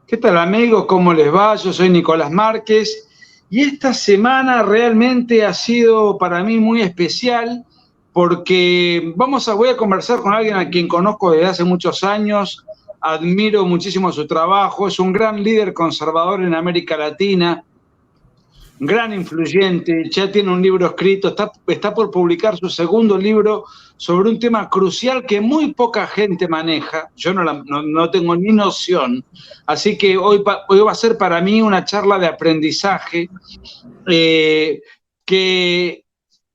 ¿Qué tal, amigos? ¿Cómo les va? Yo soy Nicolás Márquez y esta semana realmente ha sido para mí muy especial porque voy a conversar con alguien a quien conozco desde hace muchos años, admiro muchísimo su trabajo, es un gran líder conservador en América Latina, gran influyente, ya tiene un libro escrito, está por publicar su segundo libro sobre un tema crucial que muy poca gente maneja, yo no tengo ni noción, así que hoy va a ser para mí una charla de aprendizaje que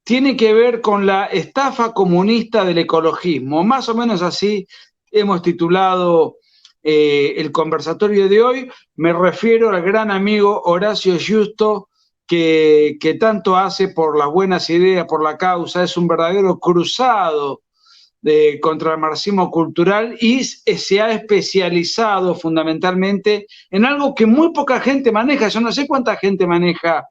tiene que ver con la estafa comunista del ecologismo, más o menos así hemos titulado el conversatorio de hoy. Me refiero al gran amigo Horacio Giusto, que tanto hace por las buenas ideas, por la causa, es un verdadero cruzado contra el marxismo cultural y se ha especializado fundamentalmente en algo que muy poca gente maneja. Yo no sé cuánta gente maneja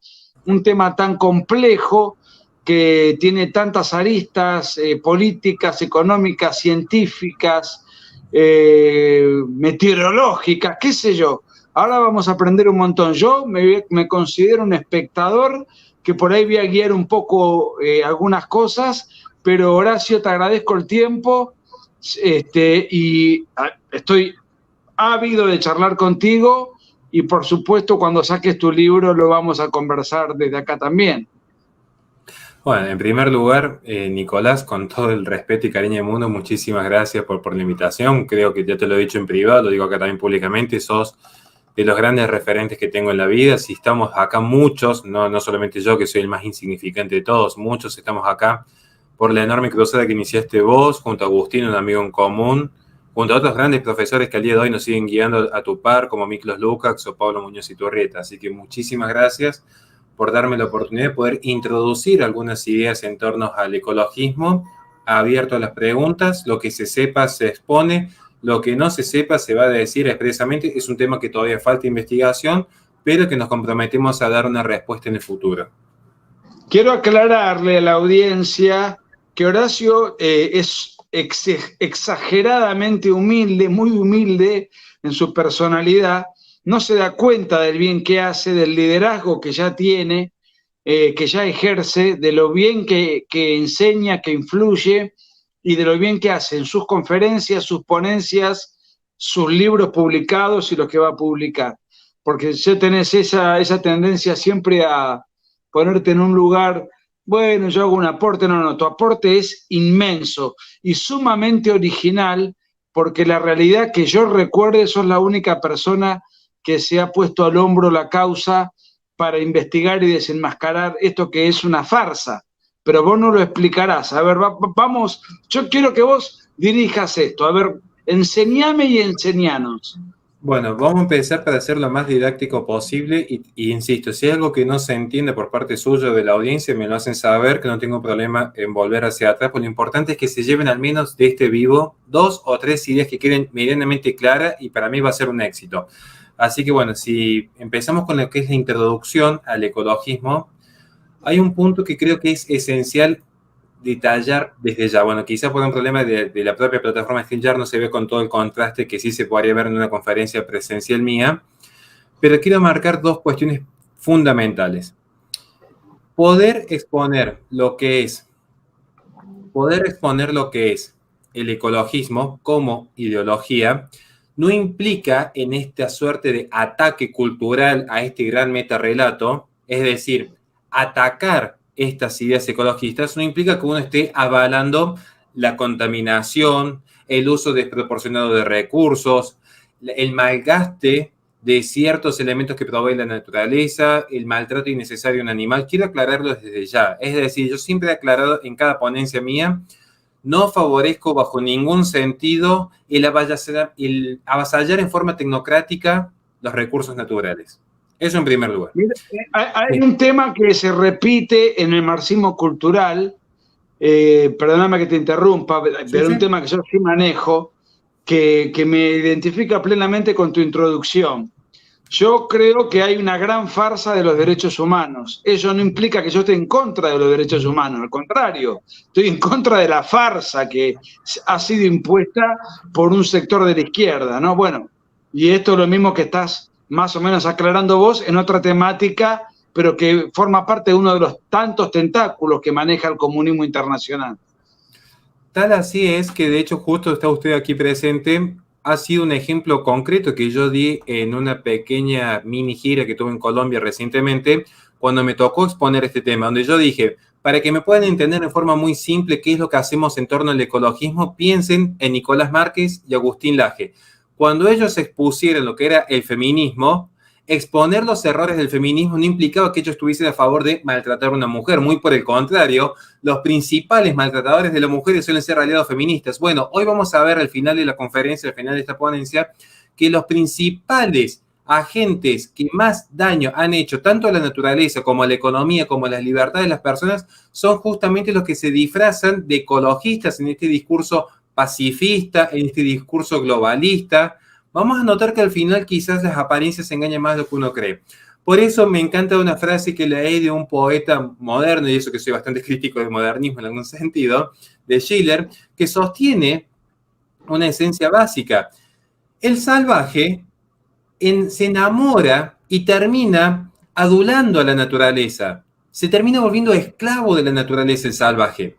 un tema tan complejo que tiene tantas aristas políticas, económicas, científicas, meteorológicas, qué sé yo. Ahora vamos a aprender un montón. Yo me considero un espectador que por ahí voy a guiar un poco algunas cosas, pero Horacio, te agradezco el tiempo y estoy ávido de charlar contigo y por supuesto cuando saques tu libro lo vamos a conversar desde acá también. Bueno, en primer lugar, Nicolás, con todo el respeto y cariño del mundo, muchísimas gracias por la invitación. Creo que ya te lo he dicho en privado, lo digo acá también públicamente, sos de los grandes referentes que tengo en la vida. Si estamos acá muchos, no solamente yo, que soy el más insignificante de todos, muchos estamos acá por la enorme cruzada que iniciaste vos, junto a Agustín, un amigo en común, junto a otros grandes profesores que al día de hoy nos siguen guiando a tu par, como Miklos Lukács o Pablo Muñoz Iturrieta. Así que muchísimas gracias por darme la oportunidad de poder introducir algunas ideas en torno al ecologismo, abierto a las preguntas, lo que se sepa se expone, lo que no se sepa se va a decir expresamente. Es un tema que todavía falta investigación, pero que nos comprometemos a dar una respuesta en el futuro. Quiero aclararle a la audiencia que Horacio es exageradamente humilde, muy humilde en su personalidad, no se da cuenta del bien que hace, del liderazgo que ya tiene, que ya ejerce, de lo bien que enseña, que influye y de lo bien que hace en sus conferencias, sus ponencias, sus libros publicados y los que va a publicar. Porque ya tenés esa tendencia siempre a ponerte en un lugar, bueno, yo hago un aporte, no, tu aporte es inmenso y sumamente original, porque la realidad que yo recuerde, sos la única persona que se ha puesto al hombro la causa para investigar y desenmascarar esto que es una farsa, pero vos no lo explicarás. A ver, vamos, yo quiero que vos dirijas esto, a ver, enseñame y enseñanos. Bueno, vamos a empezar para hacer lo más didáctico posible y insisto, si hay algo que no se entiende por parte suya de la audiencia, me lo hacen saber, que no tengo problema en volver hacia atrás, porque lo importante es que se lleven al menos de este vivo 2 o 3 ideas que queden medianamente claras y para mí va a ser un éxito. Así que bueno, si empezamos con lo que es la introducción al ecologismo, hay un punto que creo que es esencial detallar desde ya. Bueno, quizás por un problema de la propia plataforma StreamYard no se ve con todo el contraste que sí se podría ver en una conferencia presencial mía, pero quiero marcar dos cuestiones fundamentales. Poder exponer lo que es el ecologismo como ideología no implica en esta suerte de ataque cultural a este gran metarrelato, es decir, atacar estas ideas ecologistas no implica que uno esté avalando la contaminación, el uso desproporcionado de recursos, el malgaste de ciertos elementos que provee la naturaleza, el maltrato innecesario a un animal. Quiero aclararlo desde ya. Es decir, yo siempre he aclarado en cada ponencia mía, no favorezco bajo ningún sentido el avasallar en forma tecnocrática los recursos naturales. Eso en primer lugar. Mira, hay un tema que se repite en el marxismo cultural, perdóname que te interrumpa, pero un tema que yo sí manejo, que me identifica plenamente con tu introducción. Yo creo que hay una gran farsa de los derechos humanos. Eso no implica que yo esté en contra de los derechos humanos, al contrario, estoy en contra de la farsa que ha sido impuesta por un sector de la izquierda, ¿no? Bueno, Y esto es lo mismo que estás más o menos aclarando vos en otra temática, pero que forma parte de uno de los tantos tentáculos que maneja el comunismo internacional. Tal así es que, de hecho, justo está usted aquí presente. Ha sido un ejemplo concreto que yo di en una pequeña mini gira que tuve en Colombia recientemente, cuando me tocó exponer este tema, donde yo dije, para que me puedan entender de forma muy simple qué es lo que hacemos en torno al ecologismo, piensen en Nicolás Márquez y Agustín Laje. Cuando ellos expusieron lo que era el feminismo, exponer los errores del feminismo no implicaba que ellos estuviesen a favor de maltratar a una mujer, muy por el contrario, los principales maltratadores de las mujeres suelen ser aliados feministas. Bueno, hoy vamos a ver al final de la conferencia, al final de esta ponencia, que los principales agentes que más daño han hecho tanto a la naturaleza como a la economía, como a las libertades de las personas, son justamente los que se disfrazan de ecologistas en este discurso pacifista, en este discurso globalista. Vamos a notar que al final quizás las apariencias engañan más de lo que uno cree. Por eso me encanta una frase que leí de un poeta moderno, y eso que soy bastante crítico del modernismo en algún sentido, de Schiller, que sostiene una esencia básica. El salvaje se enamora y termina adulando a la naturaleza. Se termina volviendo esclavo de la naturaleza el salvaje.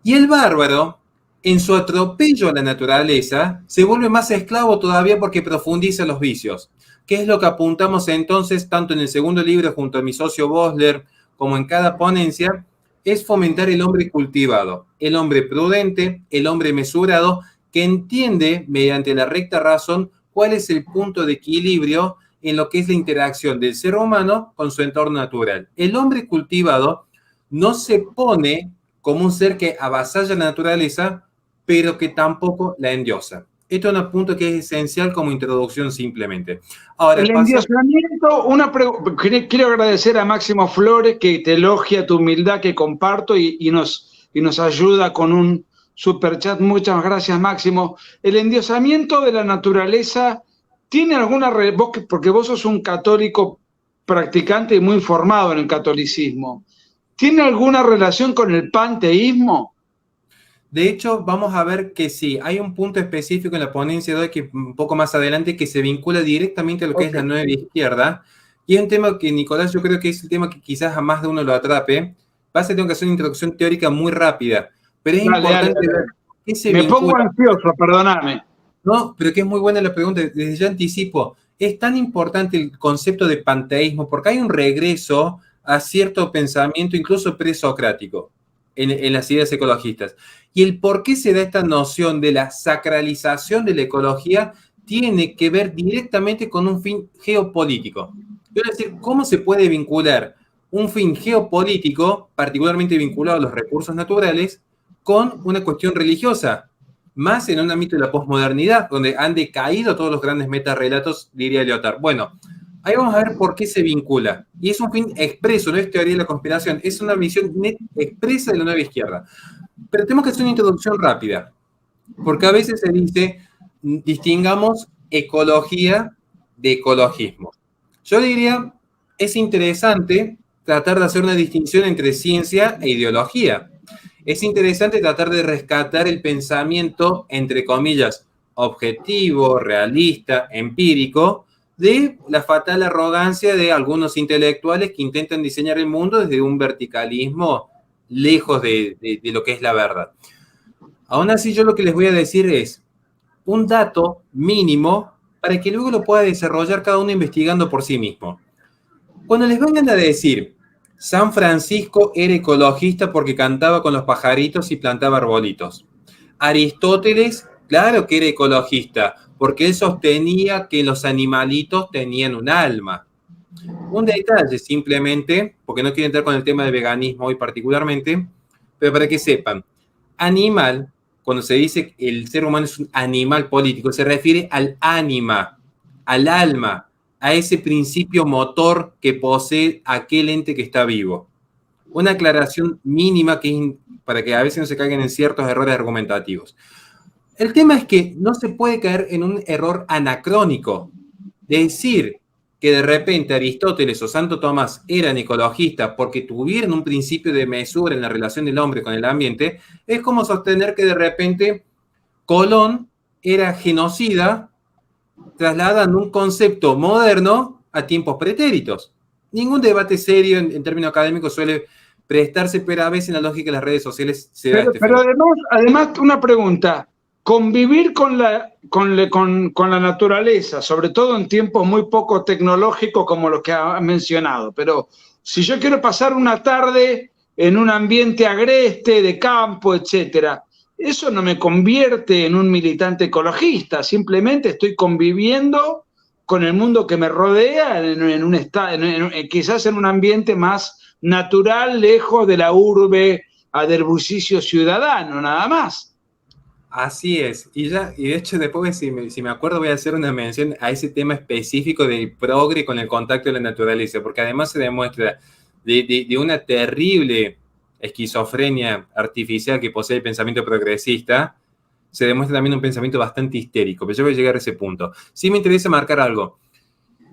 Y el bárbaro, en su atropello a la naturaleza, se vuelve más esclavo todavía porque profundiza los vicios. ¿Qué es lo que apuntamos entonces, tanto en el segundo libro junto a mi socio Bosler, como en cada ponencia? Es fomentar el hombre cultivado, el hombre prudente, el hombre mesurado, que entiende mediante la recta razón cuál es el punto de equilibrio en lo que es la interacción del ser humano con su entorno natural. El hombre cultivado no se pone como un ser que avasalla la naturaleza, pero que tampoco la endiosa. Esto es un punto que es esencial como introducción simplemente. Ahora, el endiosamiento, quiero agradecer a Máximo Flores que te elogia tu humildad que comparto y nos ayuda con un superchat. Muchas gracias, Máximo. El endiosamiento de la naturaleza tiene alguna porque vos sos un católico practicante y muy formado en el catolicismo. ¿Tiene alguna relación con el panteísmo? De hecho, vamos a ver que sí, hay un punto específico en la ponencia de hoy que un poco más adelante que se vincula directamente a lo que es la nueva izquierda. Y es un tema que, Nicolás, yo creo que es el tema que quizás a más de uno lo atrape. Tengo que hacer una introducción teórica muy rápida, pero es importante ver qué se Me vincula. pongo ansioso, perdóname. No, pero que es muy buena la pregunta, desde ya anticipo. Es tan importante el concepto de panteísmo porque hay un regreso a cierto pensamiento, incluso presocrático, en las ideas ecologistas. Y el por qué se da esta noción de la sacralización de la ecología tiene que ver directamente con un fin geopolítico. Quiero decir, ¿cómo se puede vincular un fin geopolítico, particularmente vinculado a los recursos naturales, con una cuestión religiosa? Más en un ámbito de la posmodernidad, donde han decaído todos los grandes metarrelatos, diría Lyotard. Bueno, ahí vamos a ver por qué se vincula. Y es un fin expreso, no es teoría de la conspiración, es una visión expresa de la nueva izquierda. Pero tenemos que hacer una introducción rápida, porque a veces se dice, distingamos ecología de ecologismo. Yo diría, es interesante tratar de hacer una distinción entre ciencia e ideología. Es interesante tratar de rescatar el pensamiento, entre comillas, objetivo, realista, empírico, de la fatal arrogancia de algunos intelectuales que intentan diseñar el mundo desde un verticalismo lejos de lo que es la verdad. Aún así, yo lo que les voy a decir es un dato mínimo para que luego lo pueda desarrollar cada uno investigando por sí mismo. Cuando les vengan a decir, San Francisco era ecologista porque cantaba con los pajaritos y plantaba arbolitos. Aristóteles, claro que era ecologista, porque él sostenía que los animalitos tenían un alma. Un detalle simplemente, porque no quiero entrar con el tema del veganismo hoy particularmente, pero para que sepan, animal, cuando se dice que el ser humano es un animal político, se refiere al ánima, al alma, a ese principio motor que posee aquel ente que está vivo. Una aclaración mínima para que a veces no se caigan en ciertos errores argumentativos. El tema es que no se puede caer en un error anacrónico. Decir que de repente Aristóteles o Santo Tomás eran ecologistas porque tuvieron un principio de mesura en la relación del hombre con el ambiente, es como sostener que de repente Colón era genocida trasladan un concepto moderno a tiempos pretéritos. Ningún debate serio en términos académicos suele prestarse, pero a veces en la lógica de las redes sociales se da este Pero fenómeno. además, una pregunta. Convivir con la naturaleza, sobre todo en tiempos muy poco tecnológicos como los que ha mencionado, pero si yo quiero pasar una tarde en un ambiente agreste, de campo, etcétera, eso no me convierte en un militante ecologista, simplemente estoy conviviendo con el mundo que me rodea quizás en un ambiente más natural, lejos de la urbe, del bullicio ciudadano, nada más. Así es, y de hecho después si me acuerdo voy a hacer una mención a ese tema específico del progre con el contacto de la naturaleza, porque además se demuestra de una terrible esquizofrenia artificial que posee el pensamiento progresista, se demuestra también un pensamiento bastante histérico, pero yo voy a llegar a ese punto. Sí me interesa marcar algo.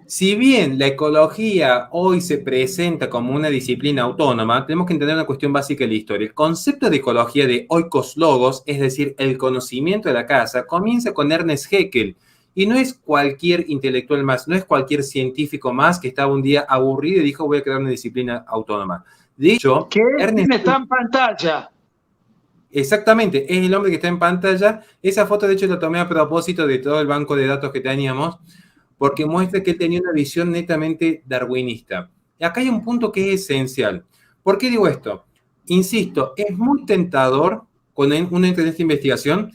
Si bien la ecología hoy se presenta como una disciplina autónoma, tenemos que entender una cuestión básica de la historia. El concepto de ecología de oikos logos, es decir, el conocimiento de la casa, comienza con Ernest Haeckel. Y no es cualquier intelectual más, no es cualquier científico más que estaba un día aburrido y dijo voy a crear una disciplina autónoma. De hecho, Que es Ernest quien está en pantalla. exactamente, es el hombre que está en pantalla. Esa foto, de hecho, la tomé a propósito de todo el banco de datos que teníamos, porque muestra que él tenía una visión netamente darwinista. Y acá hay un punto que es esencial. ¿Por qué digo esto? Insisto, es muy tentador cuando uno entra en esta investigación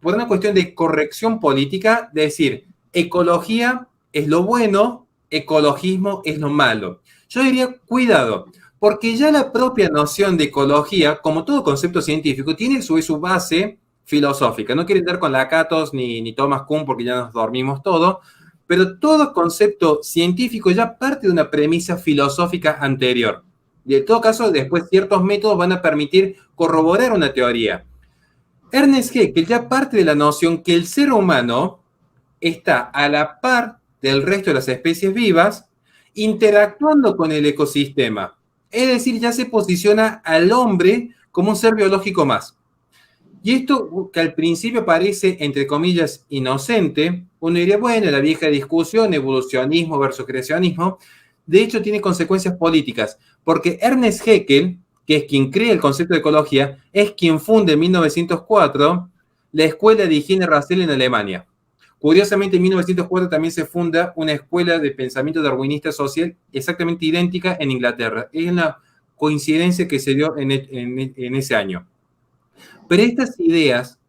por una cuestión de corrección política, de decir, ecología es lo bueno, ecologismo es lo malo. Yo diría, cuidado, porque ya la propia noción de ecología, como todo concepto científico, tiene su base filosófica. No quieren dar con Lakatos ni Thomas Kuhn porque ya nos dormimos todo, pero todo concepto científico ya parte de una premisa filosófica anterior. Y en todo caso, después ciertos métodos van a permitir corroborar una teoría. Ernest Haeckel ya parte de la noción que el ser humano está a la par del resto de las especies vivas interactuando con el ecosistema. Es decir, ya se posiciona al hombre como un ser biológico más. Y esto que al principio parece, entre comillas, inocente, uno diría, bueno, la vieja discusión, evolucionismo versus creacionismo, de hecho tiene consecuencias políticas, porque Ernest Haeckel, que es quien crea el concepto de ecología, es quien funda en 1904 la Escuela de Higiene Racial en Alemania. Curiosamente, en 1904 también se funda una escuela de pensamiento darwinista social exactamente idéntica en Inglaterra. Es una coincidencia que se dio en ese año. Pero estas ideas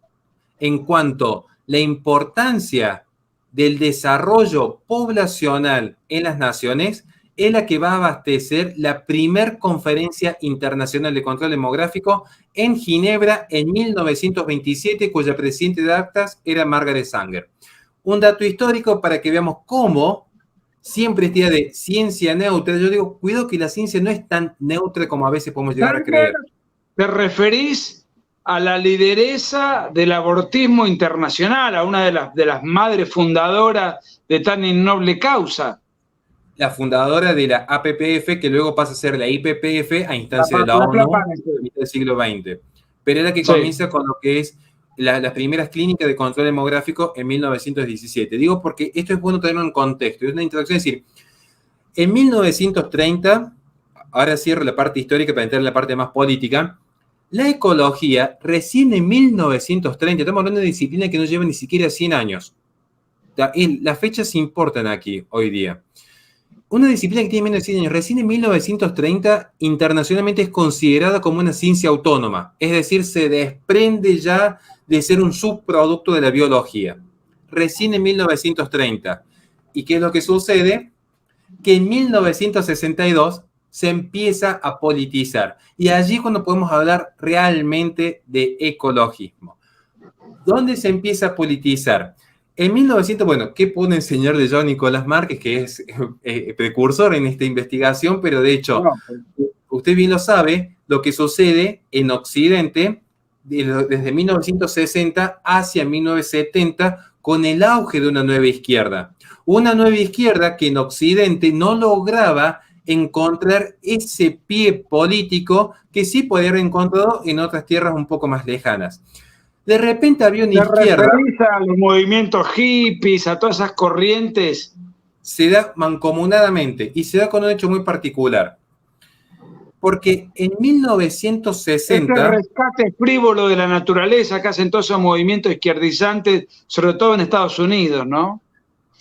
en cuanto a la importancia del desarrollo poblacional en las naciones es la que va a abastecer la primer conferencia internacional de control demográfico en Ginebra en 1927, cuya presidente de actas era Margaret Sanger. Un dato histórico para que veamos cómo siempre esta idea de ciencia neutra, yo digo, cuidado que la ciencia no es tan neutra como a veces podemos llegar a creer. ¿Te referís a la lideresa del abortismo internacional, a una de las madres fundadoras de tan innoble causa? La fundadora de la APPF, que luego pasa a ser la IPPF a instancia de la ONU a mitad del siglo XX. Pero es la que comienza con lo que es las primeras clínicas de control demográfico en 1917. Digo porque esto es bueno tenerlo en contexto. Es una introducción, es decir, en 1930, ahora cierro la parte histórica para entrar en la parte más política, la ecología recién en 1930, estamos hablando de disciplina que no lleva ni siquiera 100 años. Las fechas importan aquí hoy día. Una disciplina que tiene menos de 100 años, recién en 1930 internacionalmente es considerada como una ciencia autónoma, es decir, se desprende ya de ser un subproducto de la biología. Recién en 1930. ¿Y qué es lo que sucede? Que en 1962 se empieza a politizar. Y allí es cuando podemos hablar realmente de ecologismo. ¿Dónde se empieza a politizar? En 1900, bueno, ¿qué puedo enseñar de John Nicolás Márquez, que es precursor en esta investigación? Pero de hecho, usted bien lo sabe, lo que sucede en Occidente desde 1960 hacia 1970 con el auge de una nueva izquierda. Una nueva izquierda que en Occidente no lograba encontrar ese pie político que sí podía haber encontrado en otras tierras un poco más lejanas. De repente había una ¿Te izquierda, referís a los movimientos hippies, a todas esas corrientes? se da mancomunadamente y se da con un hecho muy particular. Porque en Este 1960, rescate frívolo de la naturaleza que hacen todos esos movimientos izquierdizantes, sobre todo en Estados Unidos, ¿no?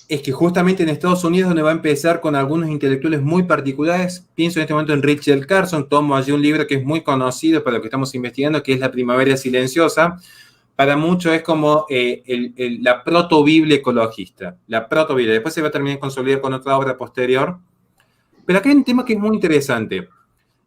es que justamente en Estados Unidos donde va a empezar con algunos intelectuales muy particulares, pienso en este momento en Rachel Carson, tomo allí un libro que es muy conocido para lo que estamos investigando, que es La Primavera Silenciosa. Para muchos es como la proto-biblia ecologista, la proto-biblia. Después se va a terminar de consolidar con otra obra posterior. Pero acá hay un tema que es muy interesante.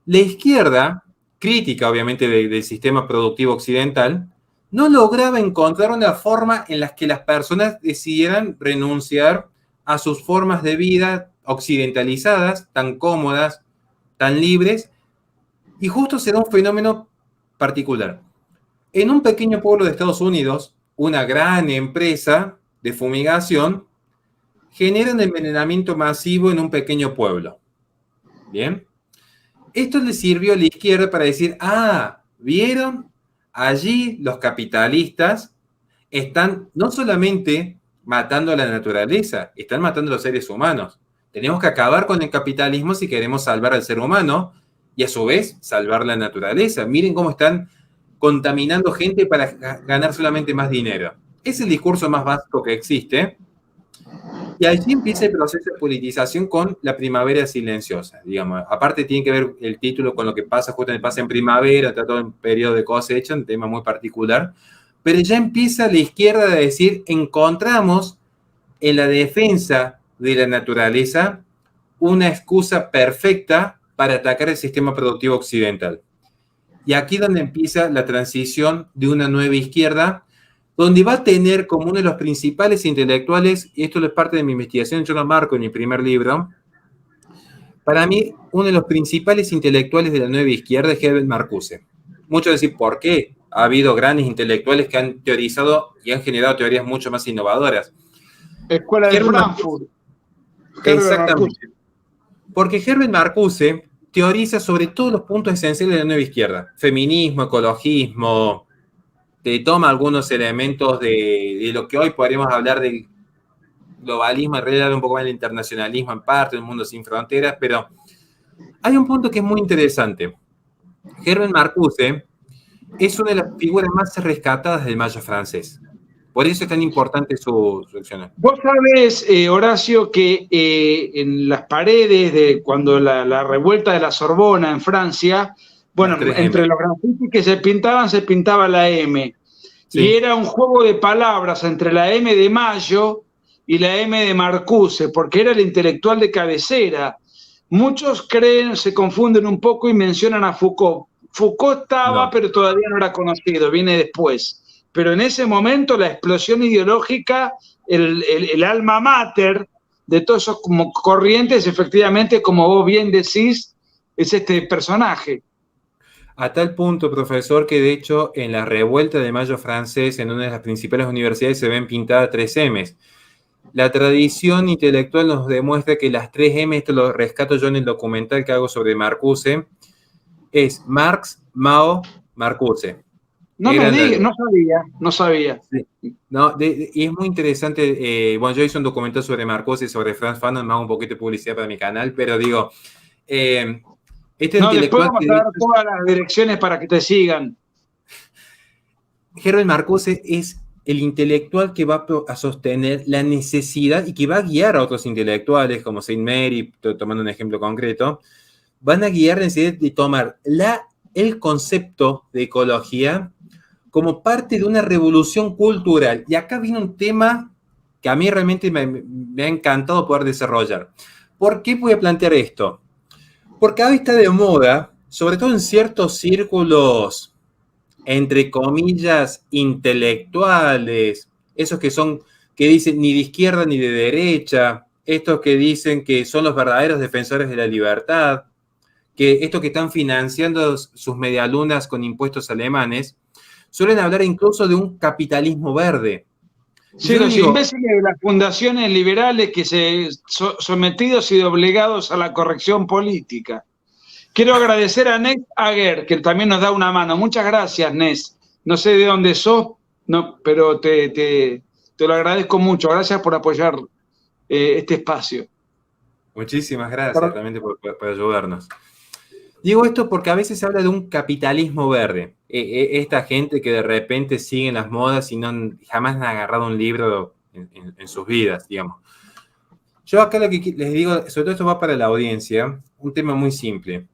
La izquierda, crítica obviamente del sistema productivo occidental, no lograba encontrar una forma en la que las personas decidieran renunciar a sus formas de vida occidentalizadas, tan cómodas, tan libres, y justo se da un fenómeno particular. En un pequeño pueblo de Estados Unidos, una gran empresa de fumigación genera un envenenamiento masivo en un pequeño pueblo. ¿Bien? Esto le sirvió a la izquierda para decir, ¿vieron? Allí los capitalistas están no solamente matando a la naturaleza, están matando a los seres humanos. Tenemos que acabar con el capitalismo si queremos salvar al ser humano y a su vez salvar la naturaleza. Miren cómo están contaminando gente para ganar solamente más dinero. Es el discurso más básico que existe. Y allí empieza el proceso de politización con la primavera silenciosa, digamos. Aparte tiene que ver el título con lo que pasa, justamente pasa en primavera, está todo en periodo de cosecha, un tema muy particular. Pero ya empieza la izquierda a decir, encontramos en la defensa de la naturaleza una excusa perfecta para atacar el sistema productivo occidental. Y aquí es donde empieza la transición de una nueva izquierda, donde va a tener como uno de los principales intelectuales, y esto es parte de mi investigación, yo lo marco en mi primer libro, para mí uno de los principales intelectuales de la nueva izquierda es Herbert Marcuse. Muchos decir, ¿por qué? Ha habido grandes intelectuales que han teorizado y han generado teorías mucho más innovadoras. Escuela de Frankfurt. Exactamente. Porque Herbert Marcuse teoriza sobre todos los puntos esenciales de la nueva izquierda. Feminismo, ecologismo, te toma algunos elementos de lo que hoy podríamos hablar del globalismo, en realidad un poco más del internacionalismo en parte, un mundo sin fronteras, pero hay un punto que es muy interesante. Herbert Marcuse es una de las figuras más rescatadas del Mayo francés. Por eso es tan importante su acción. Vos sabés, Horacio, que en las paredes de cuando la revuelta de la Sorbona en Francia, bueno, entre los grafitis que se pintaba la M. Sí. Y era un juego de palabras entre la M de Mayo y la M de Marcuse, porque era el intelectual de cabecera. Muchos creen, se confunden un poco y mencionan a Foucault. Foucault estaba, pero todavía no era conocido, viene después. Pero en ese momento la explosión ideológica, el alma mater de todos esos como corrientes, efectivamente, como vos bien decís, es este personaje. A tal punto, profesor, que de hecho en la revuelta de Mayo francés, en una de las principales universidades, se ven pintadas 3 M's. La tradición intelectual nos demuestra que las 3 M, esto lo rescato yo en el documental que hago sobre Marcuse, es Marx, Mao, Marcuse. No me digas, no sabía. Sí. No, y es muy interesante, bueno, yo hice un documental sobre Marcuse y sobre Frantz Fanon, me hago un poquito de publicidad para mi canal, pero digo, después vamos a dar todas las direcciones para que te sigan. Herbert Marcuse es el intelectual que va a sostener la necesidad y que va a guiar a otros intelectuales, como Saint Mary, tomando un ejemplo concreto, van a guiar la necesidad de tomar el concepto de ecología como parte de una revolución cultural. Y acá viene un tema que a mí realmente me ha encantado poder desarrollar. ¿Por qué voy a plantear esto? Porque hoy está de moda, sobre todo en ciertos círculos, entre comillas, intelectuales, esos que dicen ni de izquierda ni de derecha, estos que dicen que son los verdaderos defensores de la libertad, que estos que están financiando sus medialunas con impuestos alemanes, suelen hablar incluso de un capitalismo verde. Sí, los imbéciles de las fundaciones liberales que se sometidos y obligados a la corrección política. Quiero agradecer a Nes Aguer, que también nos da una mano. Muchas gracias, Nes. No sé de dónde sos, No, pero te lo agradezco mucho. Gracias por apoyar este espacio. Muchísimas gracias realmente por ayudarnos. Digo esto porque a veces se habla de un capitalismo verde. Esta gente que de repente sigue las modas y jamás han agarrado un libro en sus vidas, digamos. Yo acá lo que les digo, sobre todo esto va para la audiencia, un tema muy simple.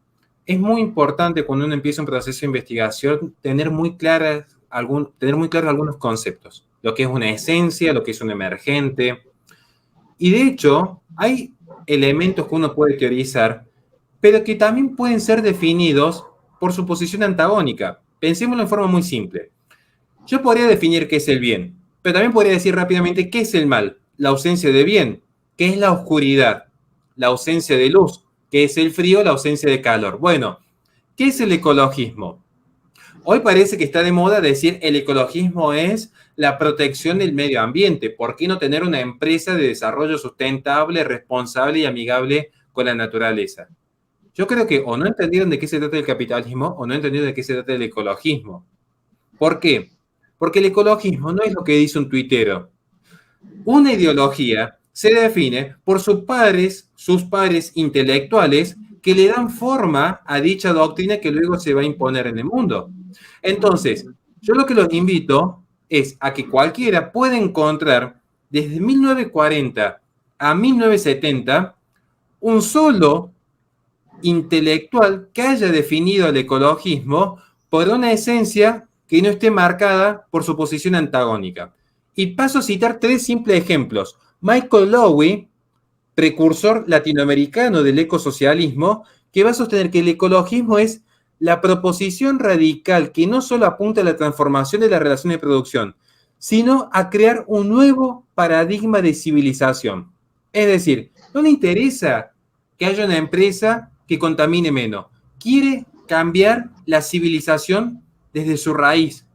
Es muy importante cuando uno empieza un proceso de investigación tener muy claros algunos conceptos. Lo que es una esencia, lo que es un emergente. Y de hecho, hay elementos que uno puede teorizar, pero que también pueden ser definidos por su posición antagónica. Pensémoslo en forma muy simple. Yo podría definir qué es el bien, pero también podría decir rápidamente qué es el mal, la ausencia de bien, qué es la oscuridad, la ausencia de luz, qué es el frío, la ausencia de calor. Bueno, ¿qué es el ecologismo? Hoy parece que está de moda decir el ecologismo es la protección del medio ambiente. ¿Por qué no tener una empresa de desarrollo sustentable, responsable y amigable con la naturaleza? Yo creo que o no entendieron de qué se trata el capitalismo o no entendieron de qué se trata el ecologismo. ¿Por qué? Porque el ecologismo no es lo que dice un tuitero. Una ideología se define por sus pares intelectuales que le dan forma a dicha doctrina que luego se va a imponer en el mundo. Entonces, yo lo que los invito es a que cualquiera pueda encontrar desde 1940 a 1970 un solo intelectual que haya definido el ecologismo por una esencia que no esté marcada por su posición antagónica. Y paso a citar 3 simples ejemplos. Michael Lowy, precursor latinoamericano del ecosocialismo, que va a sostener que el ecologismo es la proposición radical que no solo apunta a la transformación de la relación de producción, sino a crear un nuevo paradigma de civilización. Es decir, no le interesa que haya una empresa que contamine menos. Quiere cambiar la civilización desde su raíz.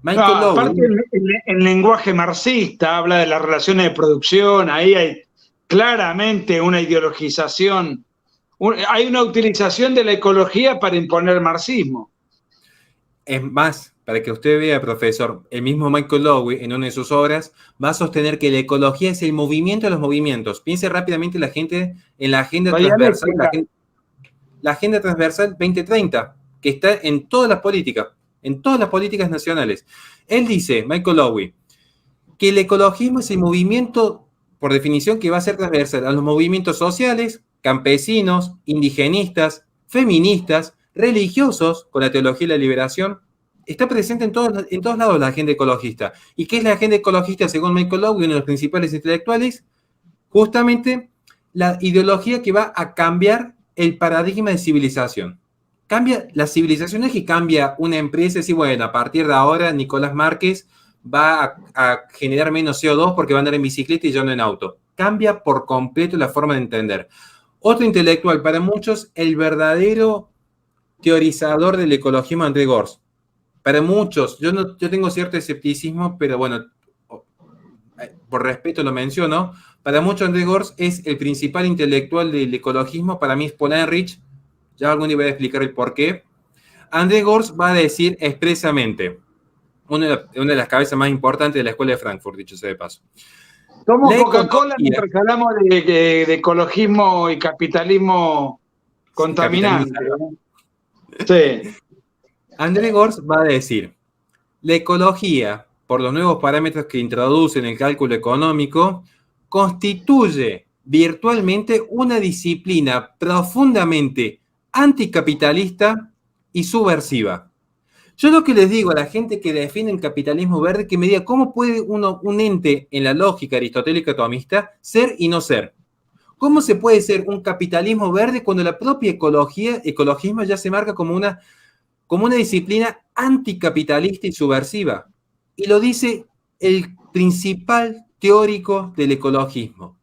No, Michael aparte Lowy. el lenguaje marxista habla de las relaciones de producción, ahí hay claramente una ideologización, hay una utilización de la ecología para imponer marxismo. Es más, para que usted vea, profesor, el mismo Michael Lowy, en una de sus obras, va a sostener que la ecología es el movimiento de los movimientos. Piense rápidamente la gente en la agenda transversal, la agenda transversal 2030, que está en todas las políticas nacionales. Él dice, Michael Lowy, que el ecologismo es el movimiento, por definición, que va a ser transversal a los movimientos sociales, campesinos, indigenistas, feministas, religiosos, con la teología de la liberación. Está presente en todos lados la agenda ecologista. ¿Y qué es la agenda ecologista según Michael Lowy, uno de los principales intelectuales? Justamente la ideología que va a cambiar el paradigma de civilización. Cambia la civilización, no es que cambia una empresa y decir, bueno, a partir de ahora Nicolás Márquez va a generar menos CO2 porque va a andar en bicicleta y yo no en auto. Cambia por completo la forma de entender. Otro intelectual, para muchos, el verdadero teorizador del ecologismo, André Gorz. Para muchos, yo tengo cierto escepticismo, pero bueno, por respeto lo menciono. Para muchos, André Gorz es el principal intelectual del ecologismo. Para mí es Paul Ehrlich. Ya algún día voy a explicar el por qué. André Gorz va a decir expresamente, una de las cabezas más importantes de la Escuela de Frankfurt, dicho sea de paso. Tomo Coca-Cola mientras hablamos de ecologismo y capitalismo contaminante. Sí. André Gorz va a decir, la ecología, por los nuevos parámetros que introduce en el cálculo económico, constituye virtualmente una disciplina profundamente anticapitalista y subversiva. Yo lo que les digo a la gente que defiende el capitalismo verde, que me diga cómo puede un ente en la lógica aristotélica atomista ser y no ser. ¿Cómo se puede ser un capitalismo verde cuando la propia ecologismo ya se marca como una disciplina anticapitalista y subversiva? Y lo dice el principal teórico del ecologismo.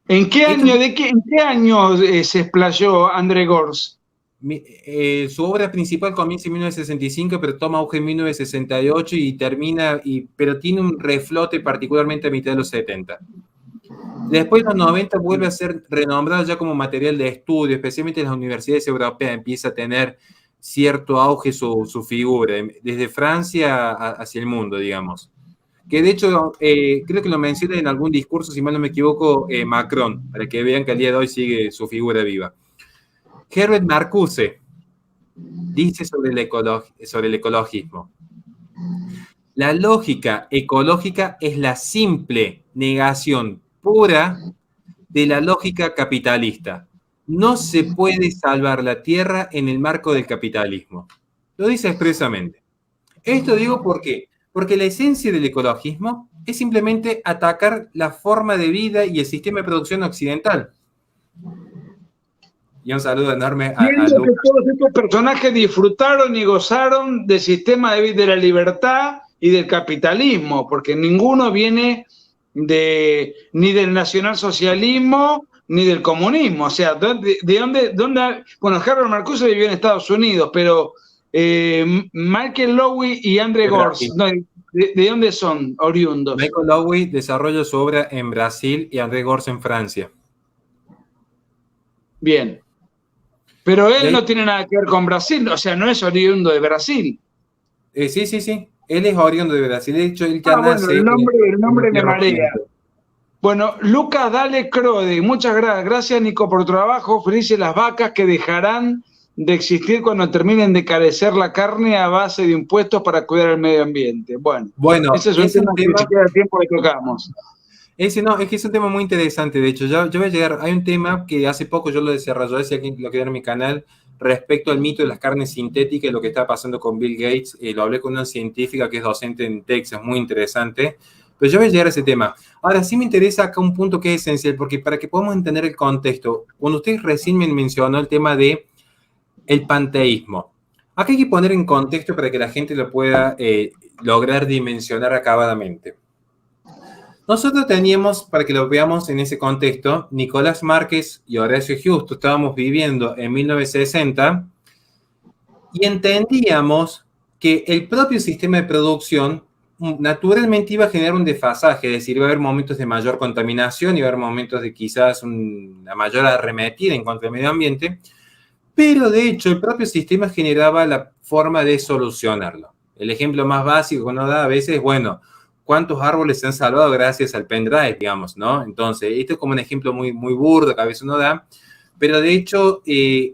¿En qué año se explayó André Gorz? Su obra principal comienza en 1965, pero toma auge en 1968 y termina, pero tiene un reflote particularmente a mitad de los 70. Después, en los 90, vuelve a ser renombrado ya como material de estudio, especialmente en las universidades europeas, empieza a tener cierto auge su figura, desde Francia hacia el mundo, digamos. Que de hecho, creo que lo menciona en algún discurso, si mal no me equivoco, Macron, para que vean que al día de hoy sigue su figura viva. Herbert Marcuse dice sobre el ecologismo: la lógica ecológica es la simple negación pura de la lógica capitalista. No se puede salvar la tierra en el marco del capitalismo. Lo dice expresamente. Esto digo ¿por qué? Porque la esencia del ecologismo es simplemente atacar la forma de vida y el sistema de producción occidental. Y un saludo enorme a Siento que Lucas. todos estos personajes disfrutaron y gozaron del sistema de la libertad y del capitalismo, porque ninguno viene ni del nacionalsocialismo ni del comunismo. O sea, ¿de dónde? Bueno, Herbert Marcuse vivió en Estados Unidos, pero Michael Lowy y Andre Gors, no, ¿de dónde son oriundos? Michael Lowy desarrolla su obra en Brasil y André Gors en Francia. Bien. Pero él no tiene nada que ver con Brasil, o sea, no es oriundo de Brasil. Sí. Él es oriundo de Brasil. De hecho, él ya nace. Bueno, el nombre me marea. Bueno, Lucas Dale Crode, muchas gracias. Gracias, Nico, por tu trabajo. Felices las vacas que dejarán de existir cuando terminen de carecer la carne a base de impuestos para cuidar el medio ambiente. Bueno, ese es un tema que ni siquiera el tiempo que tocamos. Es que es un tema muy interesante. De hecho, yo voy a llegar. Hay un tema que hace poco yo lo desarrollé, si alguien lo quiere en mi canal, respecto al mito de las carnes sintéticas y lo que está pasando con Bill Gates. Lo hablé con una científica que es docente en Texas, muy interesante. Pero yo voy a llegar a ese tema. Ahora, sí me interesa acá un punto que es esencial, porque para que podamos entender el contexto, cuando usted recién me mencionó el tema de el panteísmo, acá hay que poner en contexto para que la gente lo pueda lograr dimensionar acabadamente. Nosotros teníamos, para que lo veamos en ese contexto, Nicolás Márquez y Horacio Giusto. Estábamos viviendo en 1960 y entendíamos que el propio sistema de producción naturalmente iba a generar un desfasaje, es decir, iba a haber momentos de mayor contaminación, iba a haber momentos de quizás una mayor arremetida en contra del medio ambiente, pero de hecho el propio sistema generaba la forma de solucionarlo. El ejemplo más básico que uno da a veces es, bueno, ¿cuántos árboles se han salvado gracias al pendrive, digamos, ¿no? Entonces, esto es como un ejemplo muy, muy burdo que a veces uno da, pero de hecho,